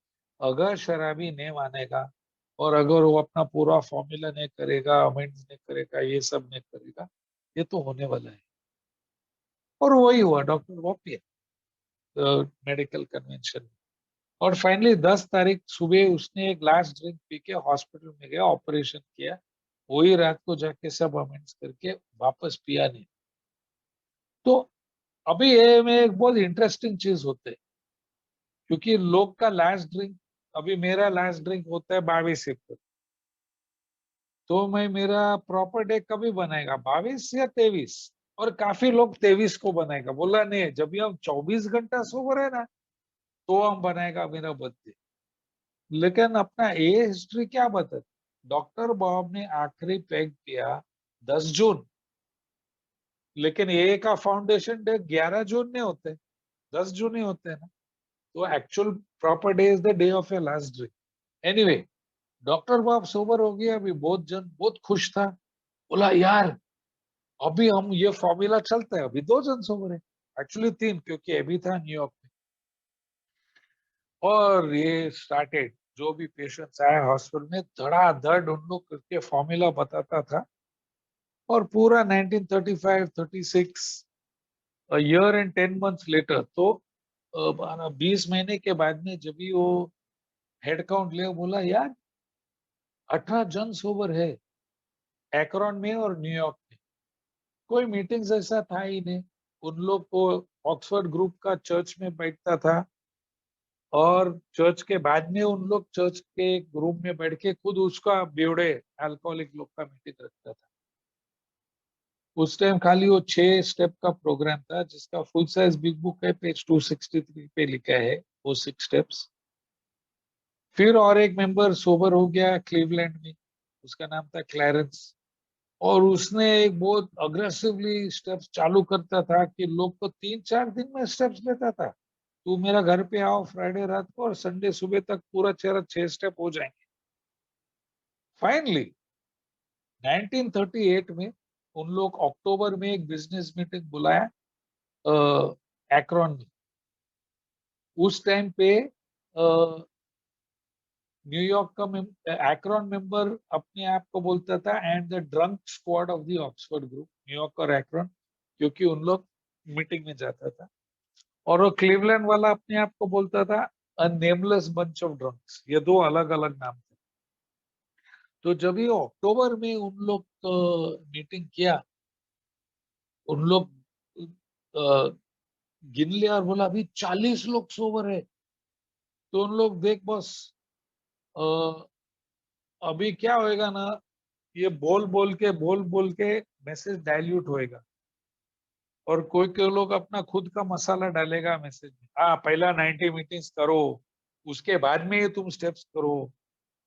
अगर शराबी नहीं मानेगा और अगर वो अपना पूरा फॉर्मूला नहीं करेगा, अमेंड्स नहीं करेगा, ये सब नहीं करेगा, ये तो होने वाला है। और वही हुआ, डॉक्टर बॉब पिया मेडिकल कन्वेंशन। और फाइनली 10 तारीख सुबह उसने एक लास्ट ड्रिंक पी के हॉस्पिटल में गया, ऑपरेशन किया। वही रात को जाके सब अमेंड्स करके वापस पिया नहीं। तो अभी ये में एक बहुत इंटरेस्टिंग चीज होते है, क्योंकि लोग का लास्ट ड्रिंक, अभी मेरा लास्ट ड्रिंक होता है 22 अप्रैल। तो मैं मेरा प्रॉपर डे कभी बनाएगा, 22 या 23। और काफी लोग 23 को बनाएगा, बोला नहीं जब भी हम 24 घंटा सोबर है ना, तो हम बनाएगा मेरा बर्थडे। लेकिन अपना ए हिस्ट्री क्या बता, डॉक्टर बॉब ने आखिरी पैग किया 10 जून, लेकिन ए का फाउंडेशन डे 11 जून नहीं होते, 10 जून ही होते हैं ना। तो actual proper day is the day of your last drink. Anyway, doctor Bob sober हो गया, अभी बहुत खुश था। बोला यार अभी हम ये फॉर्मूला चलता है, अभी 2 जन सोबर है, एक्चुअली 3, क्योंकि अभी था न्यूयॉर्क में। और ये स्टार्टेड, जो भी पेशेंट्स आए हॉस्पिटल में धड़ाधड़ उन लोग करके फॉर्मूला बताता था। और पूरा 1935 36 ईयर एंड 10 मंथ्स लेटर, तो 20 महीने के बाद में जब भी वो हेड काउंट ले, बोला यार 18 जन सोबर है एकरॉन में और न्यूयॉर्क में। कोई मीटिंग्स ऐसा था ही नहीं। उन लोग को ऑक्सफोर्ड ग्रुप का चर्च में बैठता था, और चर्च के बाद में उन लोग चर्च के ग्रुप में बैठ के खुद उसका बेवड़े अल्कोहलिक लोग का मीटिंग रखता था। उस टाइम खाली वो 6 स्टेप का प्रोग्राम था, जिसका फुल साइज बिग बुक है, पेज 263 पे लिखा है वो 6 स्टेप्स। फिर और एक मेंबर सोबर हो गया क्लीवलैंड में, उसका नाम था क्लैरेंस। और उसने एक बहुत अग्रेसिवली स्टेप्स चालू करता था कि लोग को 3-4 दिन में स्टेप्स लेता था। तू मेरा घर पे आओ फ्राइडे रात को और संडे सुबह तक पूरा चेहरा 6 स्टेप हो जाएंगे। फाइनली 1938 में उन लोग अक्टूबर में एक बिजनेस मीटिंग बुलाया एक्रोन में। उस टाइम पे न्यूयॉर्क का एक्रोन मेंबर अपने आप को बोलता था and the drunk squad of the Oxford group, New York और एक्रोन, क्योंकि उन लोग मीटिंग में जाता था। और वो क्लीवलैंड वाला अपने आप को बोलता था अ नेमलेस बंच ऑफ ड्रंक्स। ये दो अलग अलग नाम थे। तो जब ये अक्टूबर में उन लोग मीटिंग किया, उन लोग गिन लिया और बोला अभी 40 लोग सोबर है। तो उन लोग देख बस, अभी क्या होएगा ना, ये बोल बोल के मैसेज डाइल्यूट होएगा। और कोई कोई लोग अपना खुद का मसाला डालेगा मैसेज में, हाँ पहला 90 मीटिंग्स करो, उसके बाद में ये तुम स्टेप्स करो।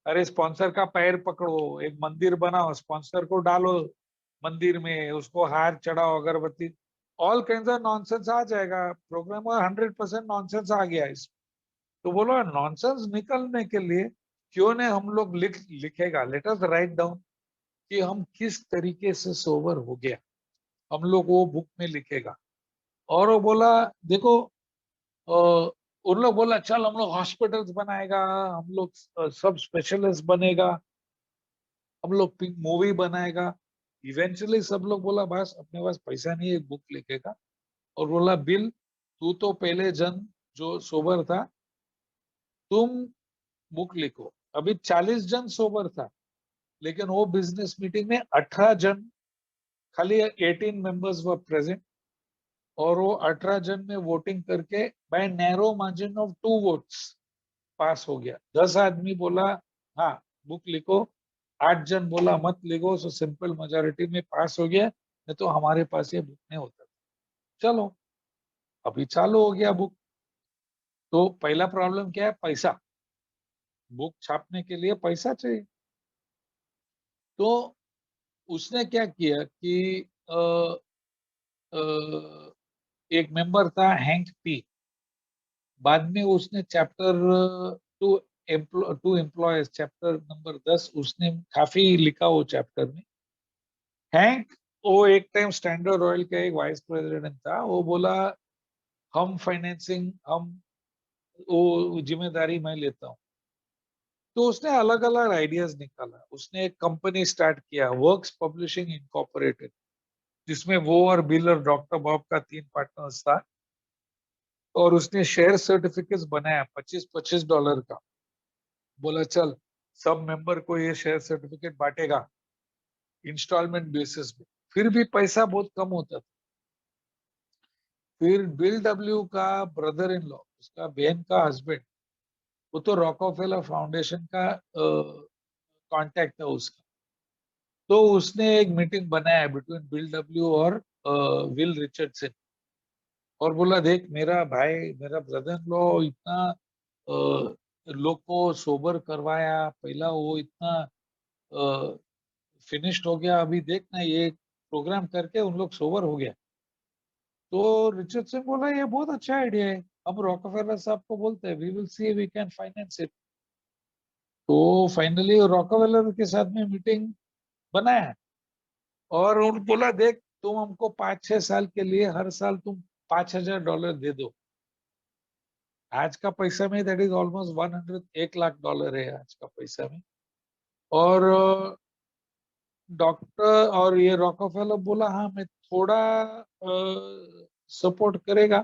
अरे स्पॉन्सर का पैर पकड़ो, एक मंदिर बनाओ, स्पॉन्सर को डालो मंदिर में, उसको हार चढ़ाओ अगरबत्ती, ऑल काइंड्स ऑफ नॉनसेंस आ जाएगा प्रोग्राम। और 100% नॉनसेंस आ गया इस। तो बोलो नॉनसेंस निकलने के लिए क्यों नहीं हम लोग लिखेगा, लेट अस राइट डाउन कि हम किस तरीके से सोबर हो गया, हम लोग वो बुक में लिखेगा। और वो बोला देखो, उन लोग बोला चल हम लोग हॉस्पिटल्स बनाएगा, हम लोग सब स्पेशलिस्ट बनेगा, हम लोग पिंक मूवी बनाएगा। इवेंचुअली सब लोग बोला बस अपने पास पैसा नहीं है एक बुक लिखेगा। और बोला बिल, तू तो पहले जन जो सोबर था, तुम बुक लिखो। अभी 40 जन सोबर था, लेकिन वो बिजनेस मीटिंग में 18 जन, खाली 18 मेंबर्स वर प्रेजेंट। और वो 18 जन में वोटिंग करके by narrow margin of 2 votes pass हो गया। 10 आदमी बोला हाँ बुक लिखो, 8 जन बोला मत लिखो, सो सिंपल मेजोरिटी में पास हो गया, नहीं तो हमारे पास ये बुक नहीं होता। चलो अभी चालू हो गया बुक। तो पहला प्रॉब्लम क्या है? पैसा। बुक छापने के लिए पैसा चाहिए। तो उसने क्या किया कि एक मेंबर था हैंक पी, बाद में उसने chapter two to employers chapter number 10 उसने काफी लिखा वो चैप्टर में। हैंक वो एक टाइम स्टैंडर्ड ऑयल का एक वाइस प्रेसिडेंट था, वो बोला हम फाइनेंसिंग, हम वो जिम्मेदारी मैं लेता हूँ। तो उसने अलग अलग आइडियाज निकाला। उसने एक कंपनी स्टार्ट किया, वर्क्स पब्लिशिंग इनकॉर्पोरेटेड, जिसमें वो और बिल और डॉक्टर बॉब का 3 पार्टनर्स था। और उसने शेयर सर्टिफिकेट्स बनाया $25-25 का। बोला चल सब मेंबर को ये शेयर सर्टिफिकेट बांटेगा इंस्टॉलमेंट बेसिस पे। फिर भी पैसा बहुत कम होता था। फिर बिल डब्ल्यू का ब्रदर इन लॉ, उसका बहन का हस्बैंड, वो तो रॉकफेलर फाउंडेशन का कांटेक्ट है उसका। तो उसने एक मीटिंग बनाया बिटवीन बिल डब्ल्यू और विल रिचर्डसन, और बोला देख मेरा भाई, मेरा ब्रदर इन लॉ इतना लोग को सोबर करवाया, पहला वो इतना फिनिश्ड हो गया, अभी देखना ये प्रोग्राम करके उन लोग सोबर हो गया। तो रिचर्डसन बोला ये बहुत अच्छा आइडिया है, हम रॉकफेलर साहब को बोलते हैं, we will see we can finance it. तो फाइनली रॉकफेलर के साथ में मीटिंग बनाया, और उन बोला देख तुम हमको 5-6 साल के लिए हर साल तुम $5,000 दे दो। आज का पैसा में that is almost 1 lakh dollar है आज का पैसा में। और डॉक्टर और ये रॉकफेलर बोला हाँ मैं थोड़ा सपोर्ट करेगा,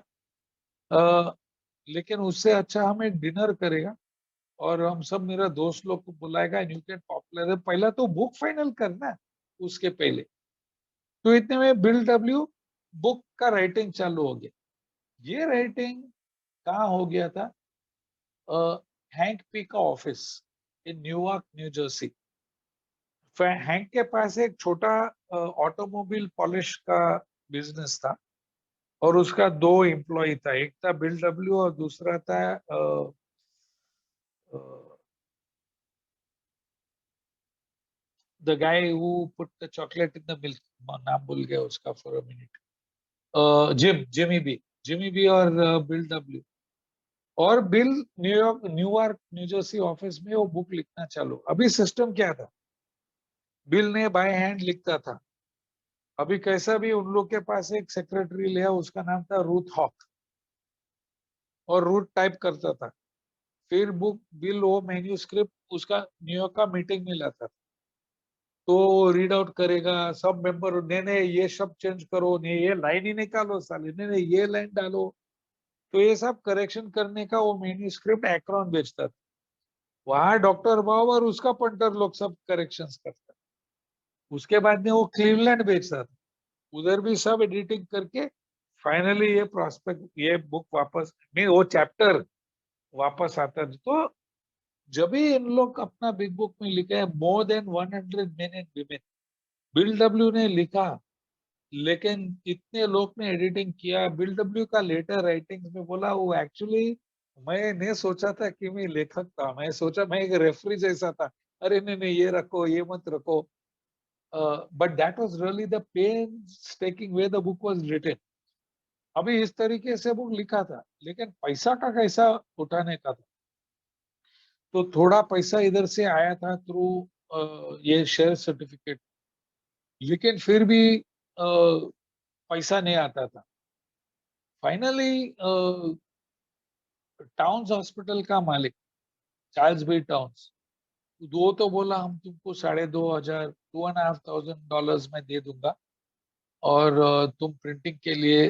अ, लेकिन उससे अच्छा हमें डिनर करेगा और हम सब मेरा दोस्त लोग को बुलाएगा, एंड यू कैन पॉपुलर। पहला तो बुक फाइनल करना उसके पहले। तो इतने में बिल डब्ल्यू बुक का राइटिंग चालू हो गया। ये राइटिंग कहाँ हो गया था? हैंक पी का office in New York New Jersey. Hang के पास एक छोटा ऑटोमोबाइल पॉलिश का बिजनेस था, और उसका 2 एम्प्लॉय था, एक था बिल डब्ल्यू और दूसरा था the guy who put the chocolate in the milk, नाम भूल गया उसका for a minute. Jimmy B और बिल डब्ल्यू। और Bill New York New Jersey office में वो बुक लिखना चालू। अभी सिस्टम क्या था? बिल ने बाय हैंड लिखता था। अभी कैसा भी उन लोग के पास एक सेक्रेटरी लिया, उसका नाम था रूथ हॉक, और रूथ टाइप करता था। फिर बुक बिल वो मैन्यूस्क्रिप्ट उसका न्यूयॉर्क का मीटिंग में लाता था, तो रीड आउट करेगा, सब मेंबर ने ये शब्द चेंज करो, ने ये लाइन ही निकालो साले, ने ये लाइन डालो। तो ये सब करेक्शन करने का वो मैन्यूस्क्रिप्ट एक्रोन भेजता था। वहां डॉक्टर बाब और उसका पंटर लोग सब करेक्शंस करता। उसके बाद में वो क्लीवलैंड भेजता था, उधर भी सब एडिटिंग करके फाइनली ये प्रोस्पेक्ट, ये बुक वापस में वो चैप्टर वापस आता था। तो जब भी इन लोग अपना बिग बुक में लिखा है more than 100 main and women, bill W ने लिखा, लेकिन इतने लोग ने एडिटिंग किया। बिल डब्ल्यू का लेटर राइटिंग में बोला वो एक्चुअली मैं नहीं सोचा था कि मैं लेखक था, मैं सोचा मैं एक रेफरी जैसा था, अरे नहीं नहीं ये रखो ये मत रखो। But that was really the pen way the book was written. अभी इस तरीके से बुक लिखा था, लेकिन पैसा का कैसा उठाने का था। तो थोड़ा पैसा इधर से आया था थ्रू ये शेयर सर्टिफिकेट, लेकिन फिर भी पैसा नहीं आता था। फाइनली टाउन्स हॉस्पिटल का मालिक चार्ल्स बी टाउन्स, वो तो बोला हम तुमको 2,500 $2,500 में दे दूंगा, और तुम प्रिंटिंग के लिए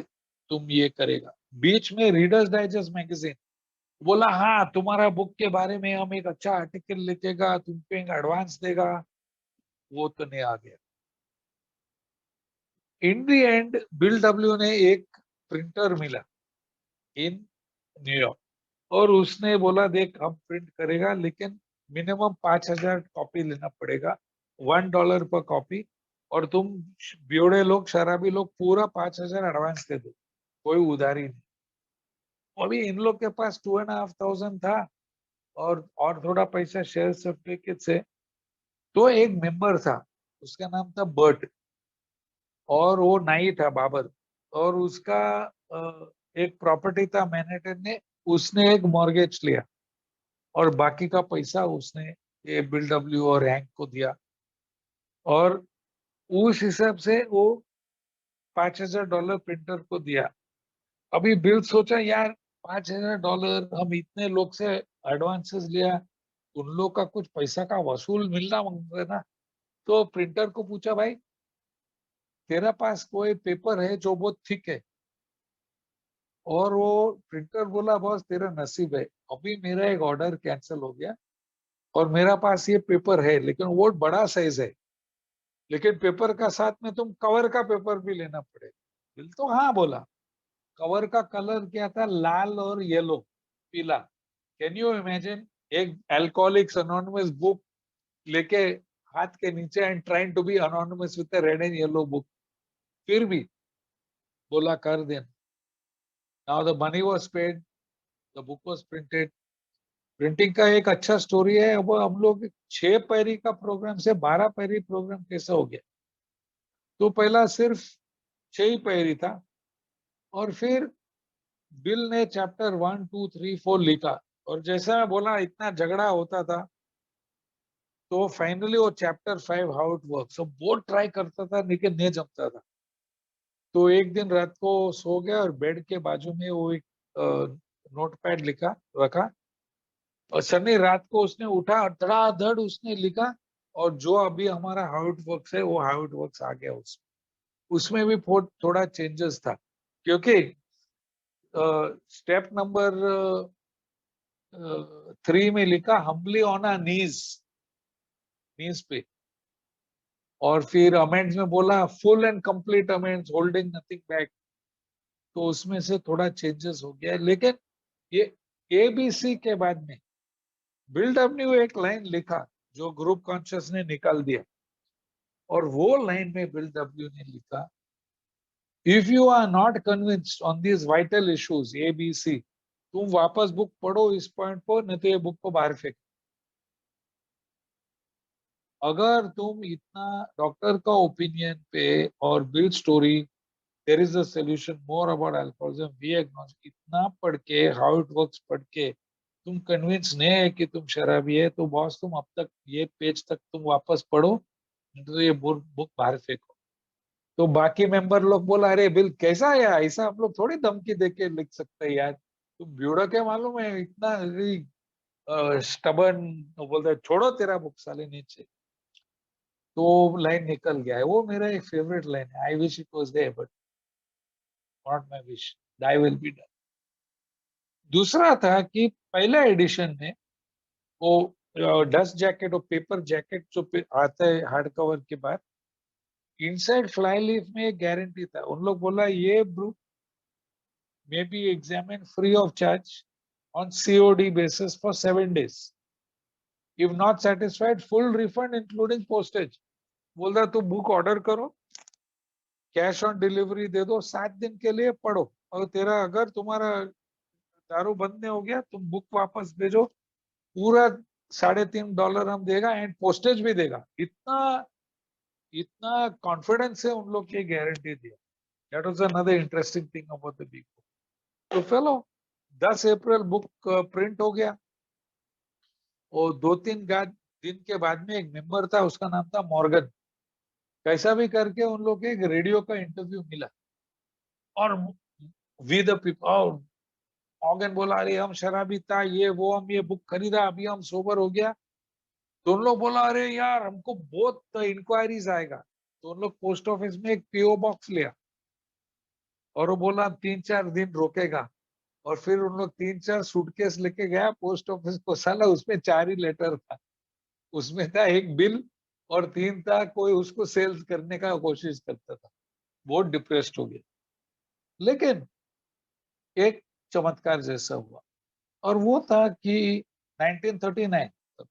तुम ये करेगा। बीच में रीडर्स डाइजेस्ट मैगजीन बोला हाँ तुम्हारा बुक के बारे में हम एक अच्छा आर्टिकल लिखेगा, तुमको एक एडवांस देगा। वो तो नहीं आ गया। इन दी एंड बिल डब्ल्यू ने एक प्रिंटर मिला इन न्यूयॉर्क, और उसने बोला देख हम प्रिंट करेगा लेकिन मिनिमम 5,000 कॉपी लेना पड़ेगा, $1 पर कॉपी, और तुम बेवड़े लोग, शराबी लोग पूरा 5,000 एडवांस दे दो, कोई उधारी नहीं। अभी इन लोग के पास 2,500 था, और थोड़ा पैसा शेयर सर्टिफिकेट से। तो एक मेंबर था, उसका नाम था बर्ट, और वो नाई था बाबर, और उसका एक प्रॉपर्टी था मैनहट्टन में, उसने एक मॉर्गेज लिया और बाकी का पैसा उसने ये बिल डब्ल्यू और हैंक को दिया, और उस हिसाब से वो $5,000 प्रिंटर को दिया। अभी बिल सोचा यार, $5,000 हम इतने लोग से एडवांसेस लिया, उन लोग का कुछ पैसा का वसूल मिलना मांग रहे ना। तो प्रिंटर को पूछा भाई तेरा पास कोई पेपर है जो बहुत थिक है, और वो प्रिंटर बोला बॉस तेरा नसीब है, अभी मेरा एक ऑर्डर कैंसिल हो गया और मेरा पास ये पेपर है लेकिन वो बड़ा साइज है, लेकिन पेपर का साथ में तुम कवर का पेपर भी लेना पड़ेगा। बिल तो हाँ बोला। कवर का कलर क्या था, लाल और येलो, पीला। कैन यू इमेजिन एक अल्कोहलिक्स अनोनिमस बुक लेके हाथ के नीचे and trying to be anonymous with red and yellow book. फिर भी बोला कर देना। Now the money was paid, the book was printed. Printing का एक अच्छा स्टोरी है। अब हम लोग 6 पैरी का प्रोग्राम से 12 पैरी प्रोग्राम कैसे हो गया। तो पहला सिर्फ 6 ही पैरी था, और फिर बिल ने चैप्टर 1, 2, 3, 4 लिखा, और जैसा मैं बोला इतना झगड़ा होता था, तो फाइनली वो चैप्टर 5 हाउ इट वर्क सब बहुत ट्राई करता था लेकिन नहीं जमता था। तो एक दिन रात को सो गया और बेड के बाजू में वो एक नोटपैड लिखा रखा, और सनी रात को उसने उठा और धड़ाधड़ उसने लिखा, और जो अभी हमारा हाउ इट वर्क्स है वो हाउ इट वर्क्स आ गया। उसमें भी थोड़ा चेंजेस था, क्योंकि स्टेप नंबर 3 में लिखा हम्बली ऑन अ नीज, नीज पे, और फिर अमेंड्स में बोला full and complete amends holding nothing back. तो उसमें से थोड़ा चेंजेस हो गया, लेकिन ये ABC के बाद में बिल्ड अप ने एक लाइन लिखा जो ग्रुप कॉन्शियस ने निकाल दिया, और वो लाइन में बिल डब्ल्यू ने लिखा if you are not convinced on these vital issues ABC, तुम वापस बुक पढ़ो इस पॉइंट पर, नहीं तो ये बुक को बाहर फेंक। अगर तुम इतना डॉक्टर का ओपिनियन पे और Bill story there is a solution more about alcoholism we acknowledge, इतना पढ़ के हाउ इट वर्क्स पढ़ के तुम कन्विंस नहीं है कि तुम शराबी है, तो बॉस तुम अब तक ये पेज तक तुम वापस पढ़ो, नहीं तो ये बुक बाहर फेंको। तो बाकी मेंबर लोग बोला अरे बिल कैसा है यार, ऐसा हम लोग थोड़ी धमकी दे के लिख सकते हैं यार, तुम ब्यूरो क्या मालूम है इतना स्टबर्न। बोलता है छोड़ो तेरा बुक साले नीचे। तो लाइन निकल गया है, वो मेरा एक फेवरेट लाइन है, I wish it was there but not my wish, thy will be done. दूसरा था कि पहला एडिशन में वो डस्ट जैकेट और पेपर जैकेट जो आता है हार्ड कवर के बाद, इनसाइड फ्लाई लीफ में एक गारंटी था। उन लोग बोला ये book may be examined free of charge on COD basis for 7 days. If not satisfied, full refund including postage. बोल रहा तू बुक ऑर्डर करो, कैश ऑन डिलीवरी दे दो, 7 दिन के लिए पढ़ो, और तेरा अगर तुम्हारा दारू बंद नहीं हो गया तुम बुक वापस भेजो, पूरा $3.5 हम देगा एंड पोस्टेज भी देगा। इतना इतना कॉन्फिडेंस है उन लोग की गारंटी दिया। That was another interesting thing about the big book. तो फेलो 10 अप्रैल बुक प्रिंट हो गया, और 2-3 दिन के बाद में एक मेंबर था, उसका नाम था मॉर्गन। कैसा भी करके उन लोग के एक रेडियो का इंटरव्यू मिला, और वी द पीपल, मॉर्गन बोला अरे हम शराबी था ये वो, हम ये बुक खरीदा अभी हम सोबर हो गया। तो उन लोग बोला अरे यार हमको बहुत इंक्वायरीज आएगा। तो उन लोग पोस्ट ऑफिस में एक PO बॉक्स लिया, और वो बोला 3-4 दिन रोकेगा, और फिर उन लोग 3-4 सूटकेस लेके गया पोस्ट ऑफिस को, साला उसमें 4 ही लेटर था। उसमें था एक बिल, और 3 था कोई उसको सेल्स करने का कोशिश करता था। बहुत डिप्रेस्ड हो गया। लेकिन एक चमत्कार जैसा हुआ, और वो था कि 1939 तक,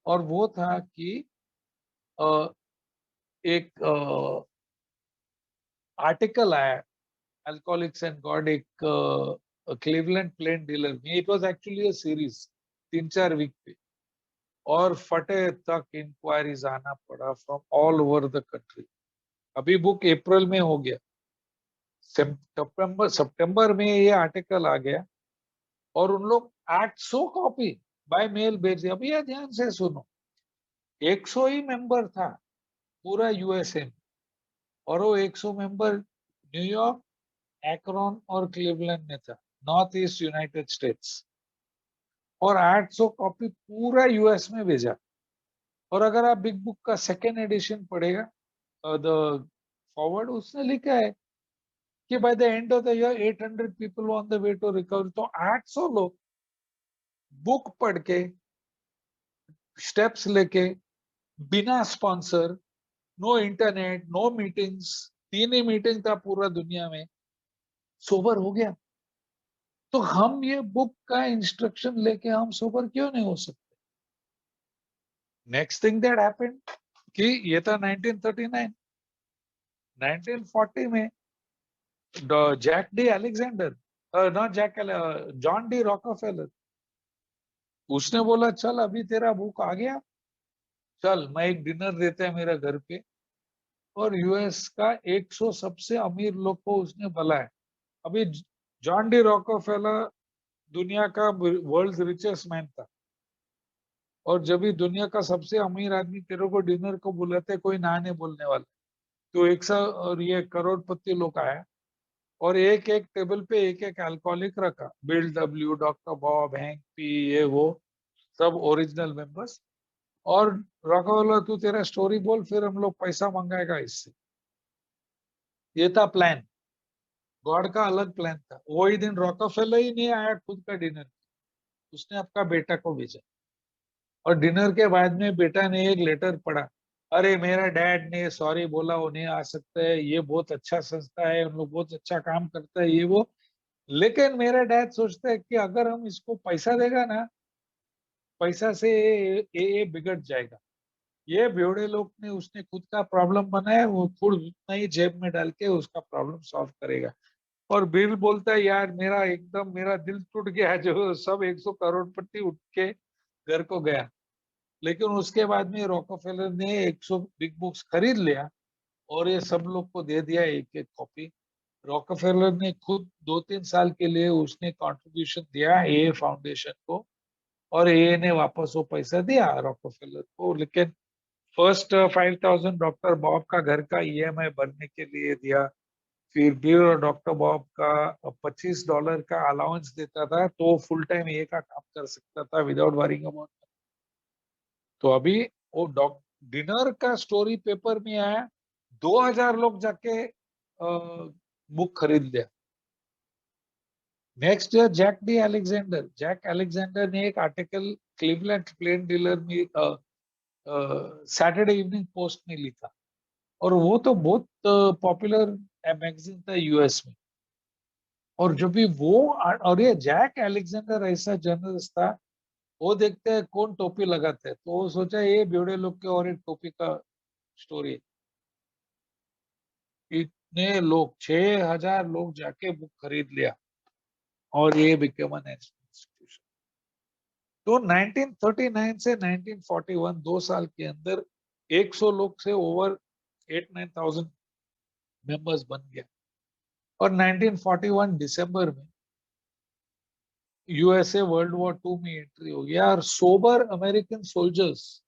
और वो था कि अ, एक आर्टिकल आया अल्कोहलिक्स एंड गॉड, एक क्लीवलैंड प्लेन डीलर में। It was actually a series 3-4 week पे, और फटे तक इंक्वायरीज आना पड़ा from all over the country. अभी बुक अप्रैल में हो गया, सितंबर में ये आर्टिकल आ गया, और उन लोग 800 कॉपी बाय मेल भेज दिया। अभी ये ध्यान से सुनो, 100 ही मेंबर था पूरा यूएसए में, और वो 100 मेंबर न्यूयॉर्क, एक्रोन और क्लीवलैंड में था, नॉर्थ ईस्ट यूनाइटेड स्टेट्स। और 800 कॉपी पूरा यूएस में भेजा। और अगर आप बिग बुक का सेकेंड एडिशन पढ़ेगा, द फॉरवर्ड, उसने लिखा है कि by the end of the year 800 people on the way to recover. तो 800 लोग बुक पढ़ के, स्टेप्स लेके, बिना sponsor, no internet, no meetings, 3 ही मीटिंग था पूरा दुनिया में, सोबर हो गया। तो हम ये बुक का इंस्ट्रक्शन लेके हम सोबर क्यों नहीं हो सकते? नेक्स्ट थिंग दैट हैपेंड कि ये था 1939, 1940 में Jack D Alexander, not Jack, John D Rockefeller, उसने बोला चल अभी तेरा बुक आ गया, चल मैं एक डिनर देते हैं मेरे घर पे। और यूएस का 100 सबसे अमीर लोग को उसने बुलाया। अभी जॉन डी रॉकफेलर दुनिया का वर्ल्ड रिचेस्ट मैन था, और जब भी दुनिया का सबसे अमीर आदमी तेरे को डिनर को बुलाते, कोई ना नहीं बोलने वाला। तो 100 और ये करोड़पति लोग आया, और एक एक टेबल पे एक एक अल्कोहलिक रखा, bill W, doctor Bob, hang P, ये वो, सब ओरिजिनल मेंबर्स। और रॉकफेलर तू तेरा स्टोरी बोल, फिर हम लोग पैसा मंगाएगा इससे। ये था प्लान, गॉड का अलग प्लान था। वही दिन रॉकफेलर ही नहीं आया खुद का डिनर, उसने अपना बेटा को भेजा। और डिनर के बाद में बेटा ने एक लेटर पढ़ा, अरे मेरा डैड ने सॉरी बोला, वो नहीं आ सकता है, ये बहुत अच्छा संस्था है, उन लोग बहुत अच्छा काम करता है, ये वो। लेकिन मेरा डैड सोचता है कि अगर हम इसको पैसा देगा ना, पैसा से ये बिगड़ जाएगा। ये बेवड़े लोग ने, उसने खुद का प्रॉब्लम बनाया, वो खुद उतना ही जेब में डाल के उसका प्रॉब्लम सॉल्व करेगा। और बिल बोलता है यार मेरा एकदम मेरा दिल टूट गया, जो सब 100 करोड़पति उठ के घर को गया। लेकिन उसके बाद में रॉकफेलर ने 100 बिग बुक्स खरीद लिया, और ये सब लोग को दे दिया एक एक कॉपी। रॉकफेलर ने खुद 2-3 साल के लिए उसने कंट्रीब्यूशन दिया ए फाउंडेशन को, और ए ने वापस वो पैसा दिया रॉकफेलर को। लेकिन फर्स्ट 5,000 डॉक्टर बॉब का घर का ईएमआई भरने के लिए दिया। फिर बिल और डॉक्टर बॉब का $25 का अलाउंस देता था, तो फुल टाइम ए का काम कर सकता था विदाउट वरिंग अबाउट। तो अभी वो डिनर का स्टोरी पेपर में आया, 2000 लोग जाके बुक खरीद लिया। नेक्स्ट ईयर जैक अलेक्जेंडर ने एक आर्टिकल क्लीवलैंड प्लेन डीलर में सैटरडे इवनिंग पोस्ट में लिखा, और वो तो बहुत पॉपुलर मैगजीन था यूएस में। और जब भी वो, और ये जैक अलेक्जेंडर ऐसा जर्नलिस्ट था, वो देखते हैं कौन टोपी लगाते हैं, तो वो सोचा ये बेवड़े लोग के और एक टोपी का स्टोरी। इतने लोग, 6000 लोग जाके बुक खरीद लिया, और ये बिकेम एन इंस्टीट्यूशन। तो 1939 से 1941, 2 साल के अंदर 100 लोग से ओवर 8-9,000 मेंबर्स बन गया। और 1941 दिसंबर में यूएसए वर्ल्ड वॉर 2 में एंट्री हो गया, और सोबर अमेरिकन सोल्जर्स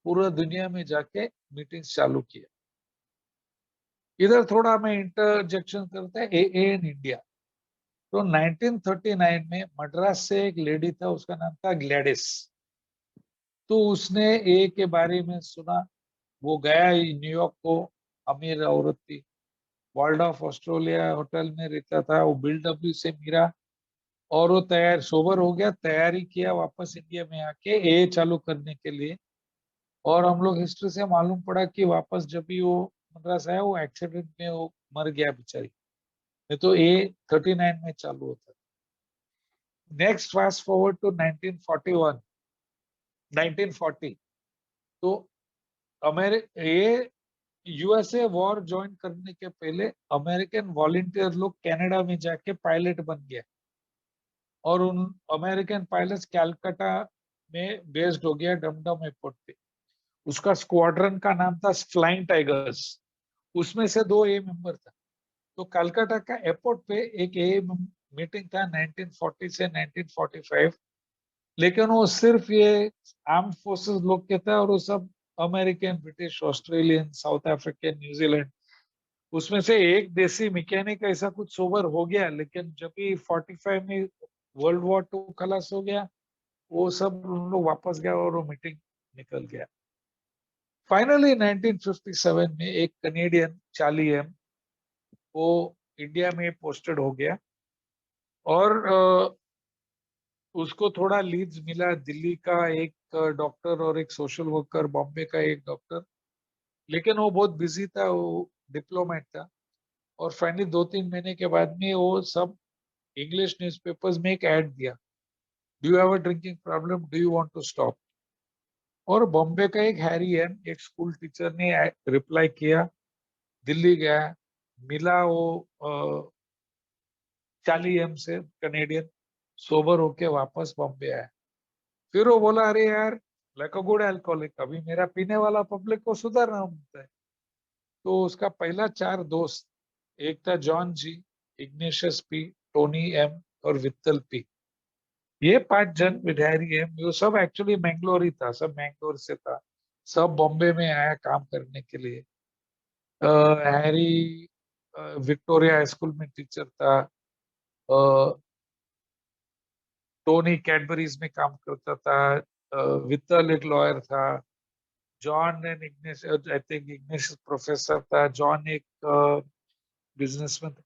पूरा दुनिया में जाके मीटिंग्स चालू किया। इधर थोड़ा मैं इंटरजेक्शन करते हैं, ए इन इंडिया। तो 1939 में मद्रास से एक लेडी था, उसका नाम था ग्लैडिस। तो उसने ए के बारे में सुना, वो गया न्यूयॉर्क को, अमीर औरत थी, वर्ल्ड ऑफ ऑस्ट्रेलिया होटल में रहता था, वो बिल डब्ल्यू से मिला, और वो तैयार सोबर हो गया, तैयारी किया वापस इंडिया में आके ए चालू करने के लिए। और हम लोग हिस्ट्री से मालूम पड़ा कि वापस जब भी वो मद्रास आया, वो एक्सीडेंट में वो मर गया बेचारी, नहीं तो A39 में चालू होता था। नेक्स्ट फास्ट फॉरवर्ड टू 1941 1940, तो ये यूएसए वॉर ज्वाइन करने के पहले अमेरिकन वॉलंटियर लोग कनाडा में जाके पायलट बन गया, और उन अमेरिकन पायलट्स कैलकाटा में बेस्ड हो गया डमडम एयरपोर्ट पे। उसका स्क्वाड्रन का नाम था फ्लाइंग टाइगर्स, उसमें से 2 ए मेंबर था। तो कलकत्ता का एयरपोर्ट पे एक ए मीटिंग था 1940 से 1945, लेकिन वो सिर्फ ये आर्म फोर्सेस लोग के था, और वो सब American, British, Australian, south African, New Zealand, उसमें से एक देसी मैकेनिक ऐसा कुछ सोबर हो गया। लेकिन जब भी 45 में वर्ल्ड वॉर 2 खलास हो गया, वो सब उन लोग वापस गया और वो मीटिंग निकल गया। फाइनली 1957 में एक कनेडियन चार्ली एम वो इंडिया में पोस्टेड हो गया, और उसको थोड़ा लीड्स मिला, दिल्ली का एक डॉक्टर और एक सोशल वर्कर, बॉम्बे का एक डॉक्टर, लेकिन वो बहुत बिजी था, वो डिप्लोमेट था। और फाइनली 2-3 महीने के बाद में वो सब इंग्लिश न्यूज़पेपर्स में एक ऐड दिया, do you have a drinking problem, do you want to stop. और बॉम्बे का एक हैरी एम, एक स्कूल टीचर ने रिप्लाई किया, दिल्ली गया, मिला वो चार्ली एम से, कनेडियन, सोबर होके वापस बॉम्बे आया। फिर वो बोला, अरे यार, लाइक अ गुड अल्कोहलिक, अभी मेरा पीने वाला पब्लिक को सुधारना होता है। तो उसका पहला 4 दोस्त, एक था जॉन जी, इग्नेशियस पी, टोनी एम और वित्तल पी। ये 5 जन विधायरी है, वो सब एक्चुअली मैंगलोर ही था, सब मैंगलोर से था, सब बॉम्बे में आया काम करने के लिए। हैरी विक्टोरिया हाई स्कूल में टीचर था, टोनी कैडबरीज में काम करता था, वित्तल एक लॉयर था, John and igneous, I think igneous professor था, जॉन एक बिजनेसमैन था।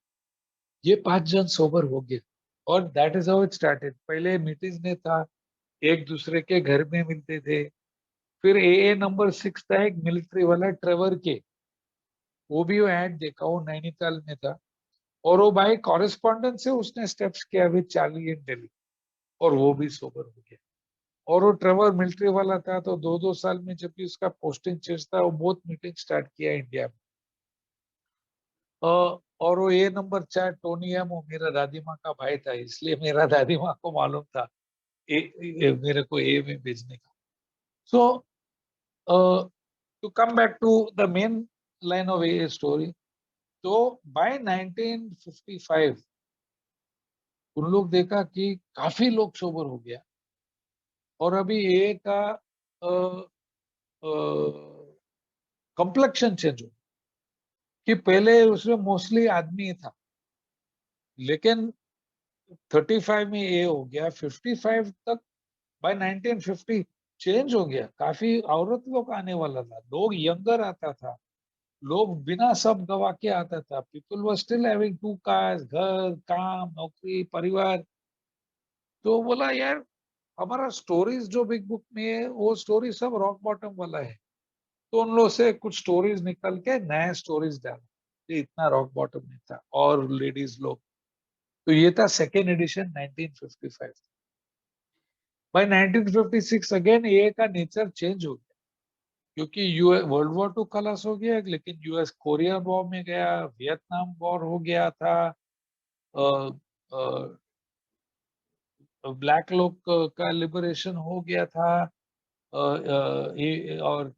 ये 5 जन सोबर हो गए, और that is how it started. पहले मीटिंग्स में था, एक दूसरे के घर में मिलते थे। फिर ए नंबर 6 था एक मिलिट्री वाला, ट्रेवर के, वो भी वो ऐड देखा, वो नैनीताल में था, और वो बाय कॉरेस्पॉन्डेंस से उसने स्टेप्स किया विद चार्ली इन दिल्ली, और वो भी सोबर हो गया। और वो ट्रेवर मिलिट्री वाला था, तो 2-2 साल में जब भी उसका पोस्टिंग चेंज था, वो बहुत मीटिंग स्टार्ट किया इंडिया में। और वो ए नंबर 4 टोनी है, वो मेरा दादी माँ का भाई था, इसलिए मेरा दादी माँ को मालूम था मेरे को ए में भेजने का। So to come back to the main line of a story, तो बाय 1955 उन लोग देखा कि काफी लोग सोबर हो गया, और अभी ए का कॉम्प्लेक्शन चेंज हो, कि पहले उसमें मोस्टली आदमी था, लेकिन 35 में ए हो गया, 55 तक, बाय 1950 चेंज हो गया, काफी औरत लोग आने वाला था, लोग यंगर आता था, लोग बिना सब गवा के आता था, people were still having 2 cars, घर, काम, नौकरी, परिवार। तो बोला यार, हमारा स्टोरीज जो बिग बुक में है, वो स्टोरी सब रॉक बॉटम वाला है, तो उन लोग से कुछ स्टोरीज निकल के नया स्टोरीज डाला, ये इतना रॉक बॉटम नहीं था, और लेडीज लोग। तो ये था सेकेंड एडिशन 1955। बाय 1956 अगेन ये का नेचर चेंज हो गया, क्योंकि यूएस वर्ल्ड वॉर 2 खलास हो गया, लेकिन यूएस कोरियन वॉर में गया, वियतनाम वॉर हो गया था, ब्लैक लोग का लिबरेशन हो गया था, और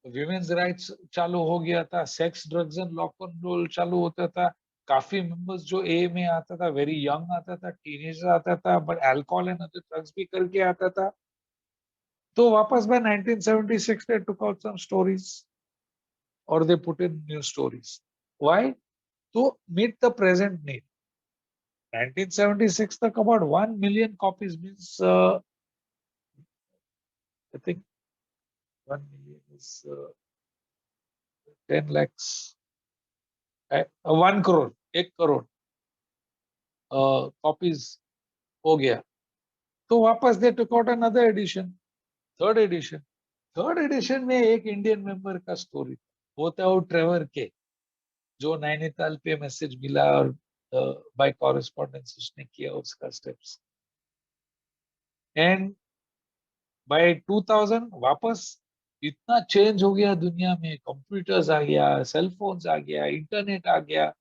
विमेन्स राइट्स चालू हो गया था, sex, drugs and rock and roll चालू होता था। काफी मेंबर्स जो ए में आता था, वेरी यंग आता था, टीनेजर आता था, but alcohol and other drugs भी करके आता था। तो वापस bye 1976 they took out some stories, or they put in new stories. Why? To meet the present need. 1976 तक about 1 million copies means I think 1 million is 10 lakhs, 1 crore, 1 crore copies हो गया। तो वापस they took out another edition, third edition। Third edition में एक Indian member का story होता है, वो ट्रेवर के, जो नैनीताल पे मैसेज मिला और बाय कॉरेस्पॉन्डेंस उसने किया उसका स्टेप्स, एंड बाय 2000 वापस इतना चेंज हो गया दुनिया में, कंप्यूटर्स आ गया, सेल फोन्स आ गया, इंटरनेट आ गया,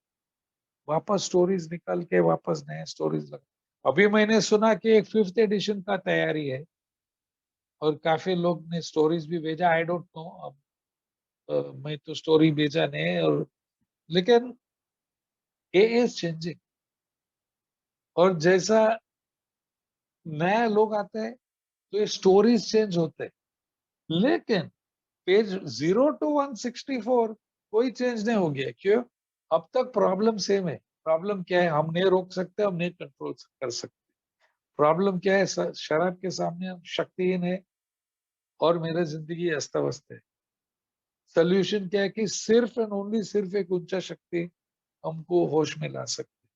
वापस स्टोरीज निकल के वापस नए स्टोरीज लगा। अभी मैंने सुना कि एक 5th एडिशन का तैयारी है और काफी लोग ने स्टोरीज भी भेजा, आई डोंट नो, अब मैं तो स्टोरी भेजा नहीं, और लेकिन ए इज चेंजिंग, और जैसा नया लोग आते हैं तो ये स्टोरीज चेंज होते हैं, लेकिन पेज 0 to 164 कोई चेंज नहीं हो गया। क्यों? अब तक प्रॉब्लम सेम है। प्रॉब्लम क्या है? हम नहीं रोक सकते, हम नहीं कंट्रोल कर सकते। प्रॉब्लम क्या है? शराब के सामने हम शक्तिहीन है और मेरी जिंदगी अस्त व्यस्त है। सोल्यूशन क्या है? कि सिर्फ एंड ओनली सिर्फ एक ऊंचा शक्ति हमको होश में ला सकती है,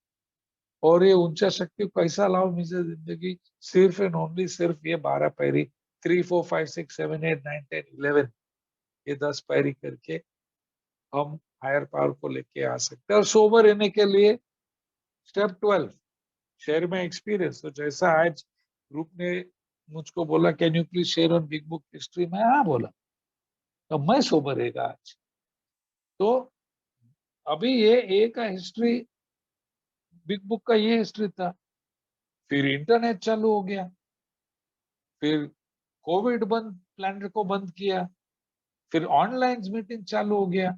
और ये ऊंचा शक्ति कैसा लाओ मुझे जिंदगी, सिर्फ एंड ओनली सिर्फ ये 12 पैरी, 3 4 5 6 7 8 9 10 11, ये 10 पैरी करके हम हायर पावर को लेके आ सकते हैं। और सोबर रहने के लिए स्टेप 12, शेयर में एक्सपीरियंस। तो जैसा आज ग्रुप ने मुझको बोला can you please share on big book history, मैं हाँ बोला, तो मैं सोबर रहेगा आज। तो अभी ये ए का हिस्ट्री, बिग बुक का ये हिस्ट्री था, फिर इंटरनेट चालू हो गया, फिर कोविड बंद, प्लानट को बंद किया, फिर ऑनलाइन मीटिंग चालू हो गया,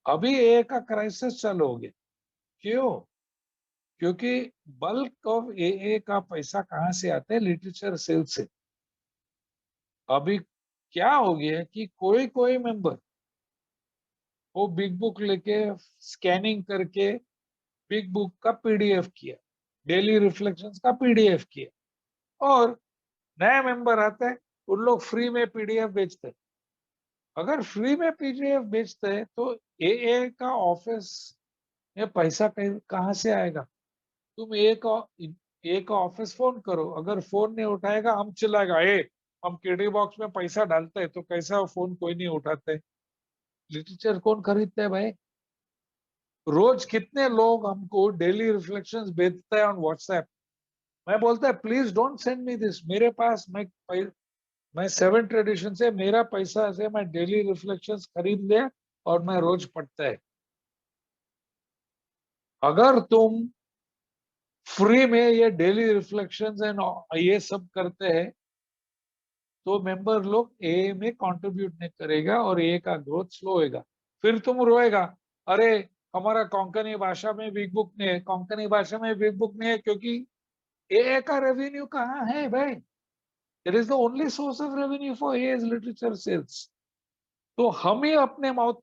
अभी ए का क्राइसिस चालू हो गया। क्यों? क्योंकि बल्क ऑफ ए का पैसा कहाँ से आता है? लिटरेचर सेल से। अभी क्या हो गया है कि कोई कोई मेंबर वो बिग बुक लेके स्कैनिंग करके बिग बुक का पीडीएफ किया, डेली रिफ्लेक्शंस का पीडीएफ किया, और नया मेंबर आता है, उन लोग फ्री में पीडीएफ बेचते हैं। अगर फ्री में पीडीएफ बेचते हैं तो ए का ऑफिस में पैसा कहाँ से आएगा? तुम एक ऑफिस फोन करो, अगर फोन नहीं उठाएगा हम चिल्लाएगा, हम केडी बॉक्स में पैसा डालते हैं, तो कैसा फोन कोई नहीं उठाते? लिटरेचर कौन खरीदता है भाई? रोज कितने लोग हमको डेली रिफ्लेक्शंस भेजते हैं ऑन व्हाट्सएप। मैं बोलता है please don't send me this, मेरे पास मैं 7th एडिशन से मेरा पैसा से मैं डेली रिफ्लेक्शंस खरीद ले और मैं रोज पढ़ता है। अगर तुम फ्री में ये डेली रिफ्लेक्शंस एंड ये सब करते हैं तो मेंबर लोग ए में कंट्रीब्यूट नहीं करेगा और ए का ग्रोथ स्लो होएगा। फिर तुम रोएगा, अरे हमारा कोंकणी भाषा में बिग बुक नहीं है, कोंकणी भाषा में बिग बुक नहीं है क्योंकि ए का रेवेन्यू कहाँ है भाई? It is the only source of revenue for a is literature sales. तो हम ही अपने mouth,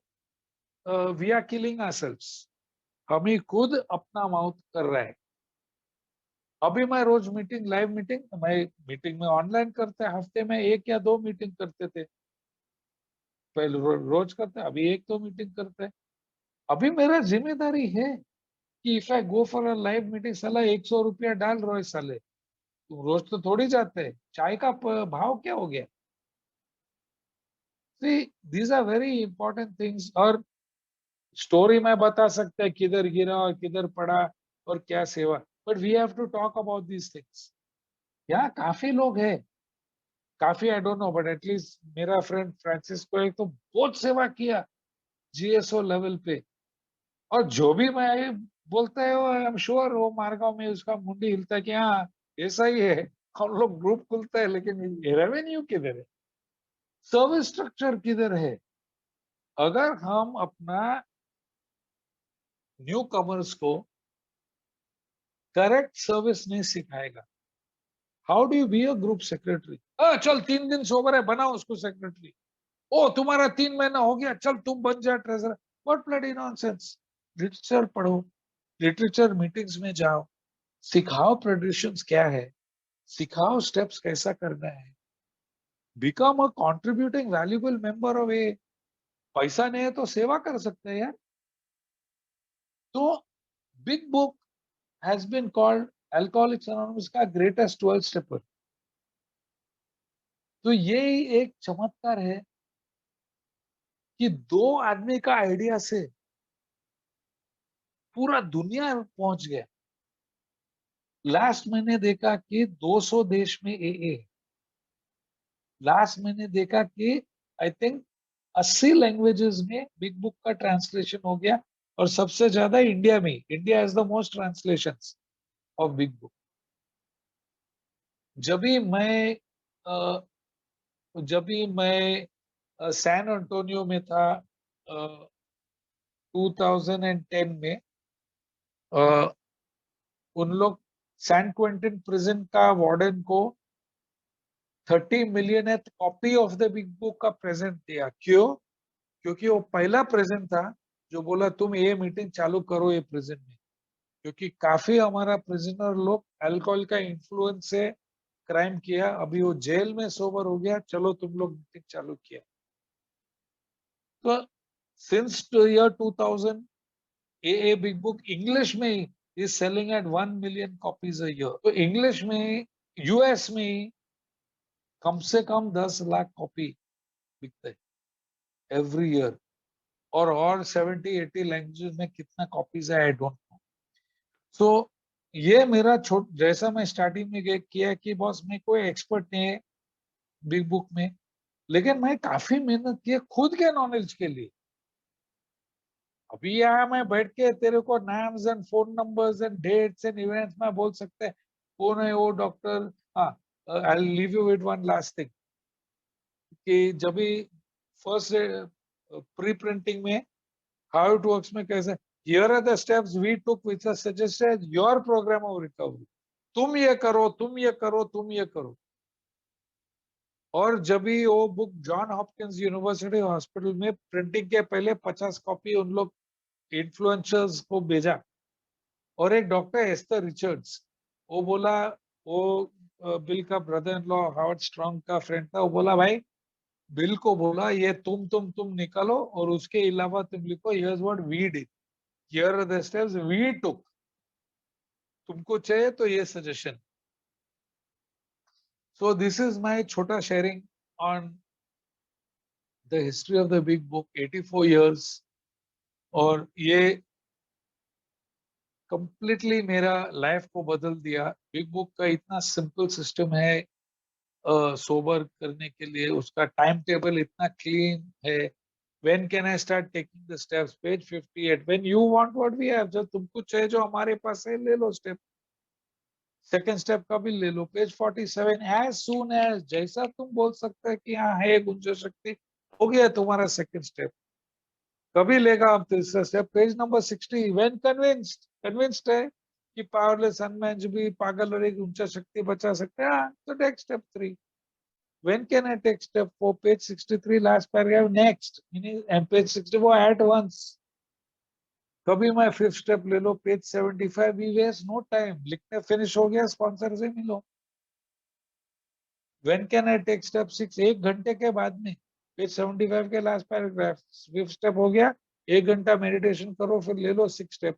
we are killing ourselves, हम ही खुद अपना माउथ कर रहे हैं। अभी मैं रोज मीटिंग, लाइव मीटिंग, मैं मीटिंग में ऑनलाइन करते, हफ्ते में 1 या 2 मीटिंग करते थे पहले, रोज करते, अभी 1-2 मीटिंग करते हैं। अभी मेरा जिम्मेदारी है कि if I go for a live meeting, साला 100 रुपया डाल रहे हो साले, तुम रोज तो थोड़ी जाते हैं, चाय का भाव क्या हो गया? See, these are very important things. और स्टोरी में बता सकते हैं किधर गिरा और किधर पड़ा और क्या सेवा, but we have to talk about these things. यहाँ काफी लोग हैं, काफी I don't know, but at least मेरा फ्रेंड फ्रांसिस्को एक तो बहुत सेवा किया जीएसओ लेवल पे, और जो भी मैं बोलता है वो आई एम श्योर वो मारगांव में उसका मुंडी हिलता है कि हाँ ऐसा ही है। हम लोग ग्रुप खुलता है लेकिन रेवेन्यू किधर है? सर्विस स्ट्रक्चर किधर है? अगर हम अपना न्यू कमर्स को करेक्ट सर्विस नहीं सिखाएगा, how do you be a group secretary? चल 3 दिन सोबर है, बनाओ उसको सेक्रेटरी। ओ तुम्हारा 3 महीना हो गया, चल तुम बन जा treasurer. What bloody nonsense! Literature पढ़ो, लिटरेचर मीटिंग्स में जाओ, सिखाओ ट्रेडिशंस क्या है, सिखाओ स्टेप्स कैसा करना है, become a contributing valuable member of A. पैसा नहीं है तो सेवा कर सकते हैं यार। तो Big Book has been called Alcoholics Anonymous का ग्रेटेस्ट 12 स्टेपर। तो ये एक चमत्कार है कि 2 आदमी का आइडिया से पूरा दुनिया पहुंच गया। लास्ट मैंने देखा कि 200 देश में AA। लास्ट मैंने देखा कि आई थिंक 80 लैंग्वेजेस में बिग बुक का ट्रांसलेशन हो गया, और सबसे ज्यादा इंडिया में। India has the most translations of big book. जब भी मैं अ, जब भी मैं सैन एंटोनियो में था 2010 में, अ, उन लोग सैन क्विंटिन प्रिजन का वार्डन को 30 million copy of the big Book का प्रेजेंट दिया। क्यों? क्योंकि वो पहला प्रेजेंट था जो बोला तुम ये मीटिंग चालू करो ये प्रिजन में, क्योंकि काफी हमारा प्रिजनर लोग अल्कोहल का इन्फ्लुएंस से क्राइम किया। अभी वो जेल में सोबर हो गया, चलो तुम लोग मीटिंग चालू किया। तो since year 2000 AA big book English में ही is selling at 1 million copies a year. तो इंग्लिश में US में कम से कम 10 लाख कॉपी बिकते हैं एवरी ईयर। और 70-80 लैंग्वेजेस में कितना कॉपीज है आई डोंट नो। सो ये मेरा जैसा मैं स्टार्टिंग में किया कि बॉस मैं कोई एक्सपर्ट नहीं है बिग बुक में, लेकिन मैं काफी मेहनत की है खुद के नॉलेज के लिए। अभी यहाँ मैं बैठ के तेरे को names and phone numbers and dates and events में बोल सकते हैं कौन है वो डॉक्टर। हाँ, I leave you with one last thing कि जब भी फर्स्ट प्री प्रिंटिंग में हाउ इट वर्क्स में कैसे, here are the steps we took which are suggested your programme of recovery. तुम ये करो, तुम ये करो, तुम ये करो। और जब भी वो book John Hopkins university hospital में प्रिंटिंग के पहले 50 कॉपी उन लोग इन्फ्लुएंसर्स को भेजा, और एक डॉक्टर एस्थर रिचर्ड्स, वो बोला, वो बिल का brother in law Harvard strong का फ्रेंड था, वो बोला भाई बिल को बोला ये तुम निकालो और उसके अलावा तुम लिखो here's what we did, here are the steps we took, तुमको चाहिए तो ये suggestion. So this is my छोटा sharing on the history of the big book 84 years. और ये कंप्लीटली मेरा लाइफ को बदल दिया। बिग बुक का इतना सिंपल सिस्टम है सोबर करने के लिए, उसका टाइम टेबल इतना क्लीन है। When can I start taking the steps, page 58, when you want what we have, जब तुमको चाहिए जो हमारे पास है ले लो स्टेप। सेकंड स्टेप का भी ले लो, पेज 47, एज सून एज, जैसा तुम बोल सकते हैं कि हाँ है गुंजा शक्ति, हो गया तुम्हारा सेकंड स्टेप। कभी लेगा आप तीसरा step, page number 60, when convinced, convinced है कि पावरलेस अनमैच भी पागल और एक ऊंचा शक्ति बचा सकते हैं, तो take step 3। When can I take step 4? Page 63, last paragraph, next. And page 64, at once. कभी मैं फिफ्थ स्टेप ले लो, page 75, we waste no time, लिखने फिनिश हो गया, स्पॉन्सर से मिलो। When can I take step 6? 1 घंटे के बाद में, पेज 75 के लास्ट पैराग्राफ, फिफ्थ स्टेप हो गया, 1 घंटा मेडिटेशन करो, फिर ले लो 6 स्टेप।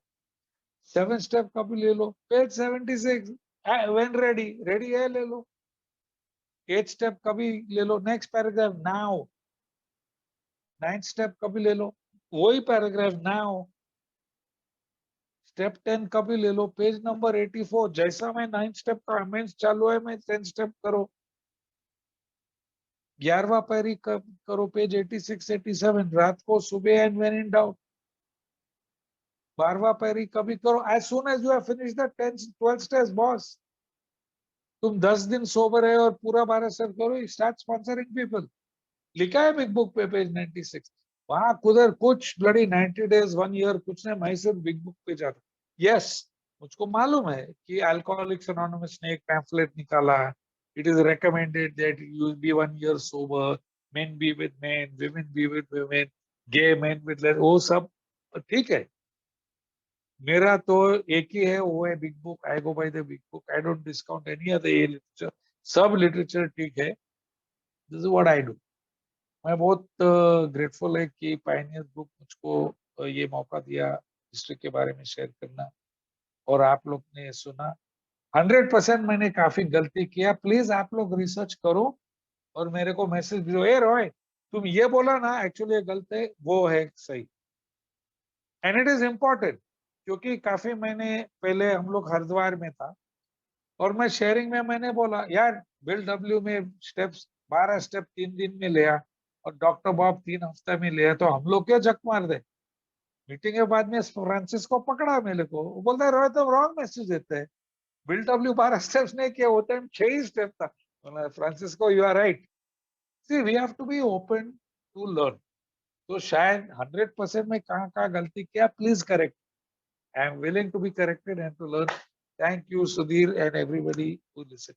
7 स्टेप कभी ले लो, पेज 76, when ready, रेडी है ले लो। 8 स्टेप कभी ले लो, next paragraph, now. 9th step कभी ले लो, वही पैराग्राफ, नाउ। स्टेप 10 कभी ले लो, पेज नंबर 84, जैसा मैं 9th स्टेप का मेंस चालू है मैं 10th स्टेप करो। 11वां पैरी करो, पेज 86, 87, रात को, सुबह, एंड व्हेन इन डाउट। 12वां पैरी कभी करो, as soon as you have finish the 10th 12th step boss. तुम 10 दिन सोबर है और पूरा 12 स्टेप करो, स्टार्ट स्पॉन्सरिंग पीपल। लिखा है बिग बुक पे, पेज 96। वहां कुदर कुछ ब्लडी 90 डेज 1 ईयर कुछ नहीं, मैं सिर्फ बिग बुक पे जाता। यस, मुझको मालूम है कि अल्कोहलिक्स एनोनिमस ने एक पैम्फलेट निकाला है, it is recommended that you be 1 year sober, men be with men, women be with women, gay men with less, वो सब ठीक है। मेरा तो एक ही है, वो है big book, I go by the big book, I don't discount any other ये लिटरेचर, सब लिटरेचर ठीक है। This is what I do. मैं बहुत ग्रेटफुल है कि पायनियर बुक मुझको ये मौका दिया हिस्ट्री के बारे में शेयर करना, और आप लोग ने सुना। 100% मैंने काफी गलती किया, प्लीज आप लोग रिसर्च करो और मेरे को मैसेज भेजो, ए रॉय तुम ये बोला ना एक्चुअली ये गलत है, वो है सही, एंड इट इज इम्पोर्टेंट। क्योंकि काफी महीने पहले हम लोग हरिद्वार में था और मैं शेयरिंग में मैंने बोला यार बिल डब्ल्यू में स्टेप्स 12 स्टेप 3 दिन में लिया और डॉक्टर बॉब 3 हफ्ते में लिया, तो हम लोग क्या जक मार दे। मीटिंग के बाद में फ्रांसिस को पकड़ा मेरे को, वो बोलता है रोहित तो रॉन्ग मैसेज देते हैं, बिल डब्ल्यू 12 स्टेप्स नहीं किया, वो टाइम 6 ही स्टेप था। बोला फ्रांसिस को you are right, see we have to be open to learn. तो शायद 100% में कहाँ कहाँ गलती किया, please correct, I am willing to be corrected and to learn. Thank you Sudhir and everybody who listen.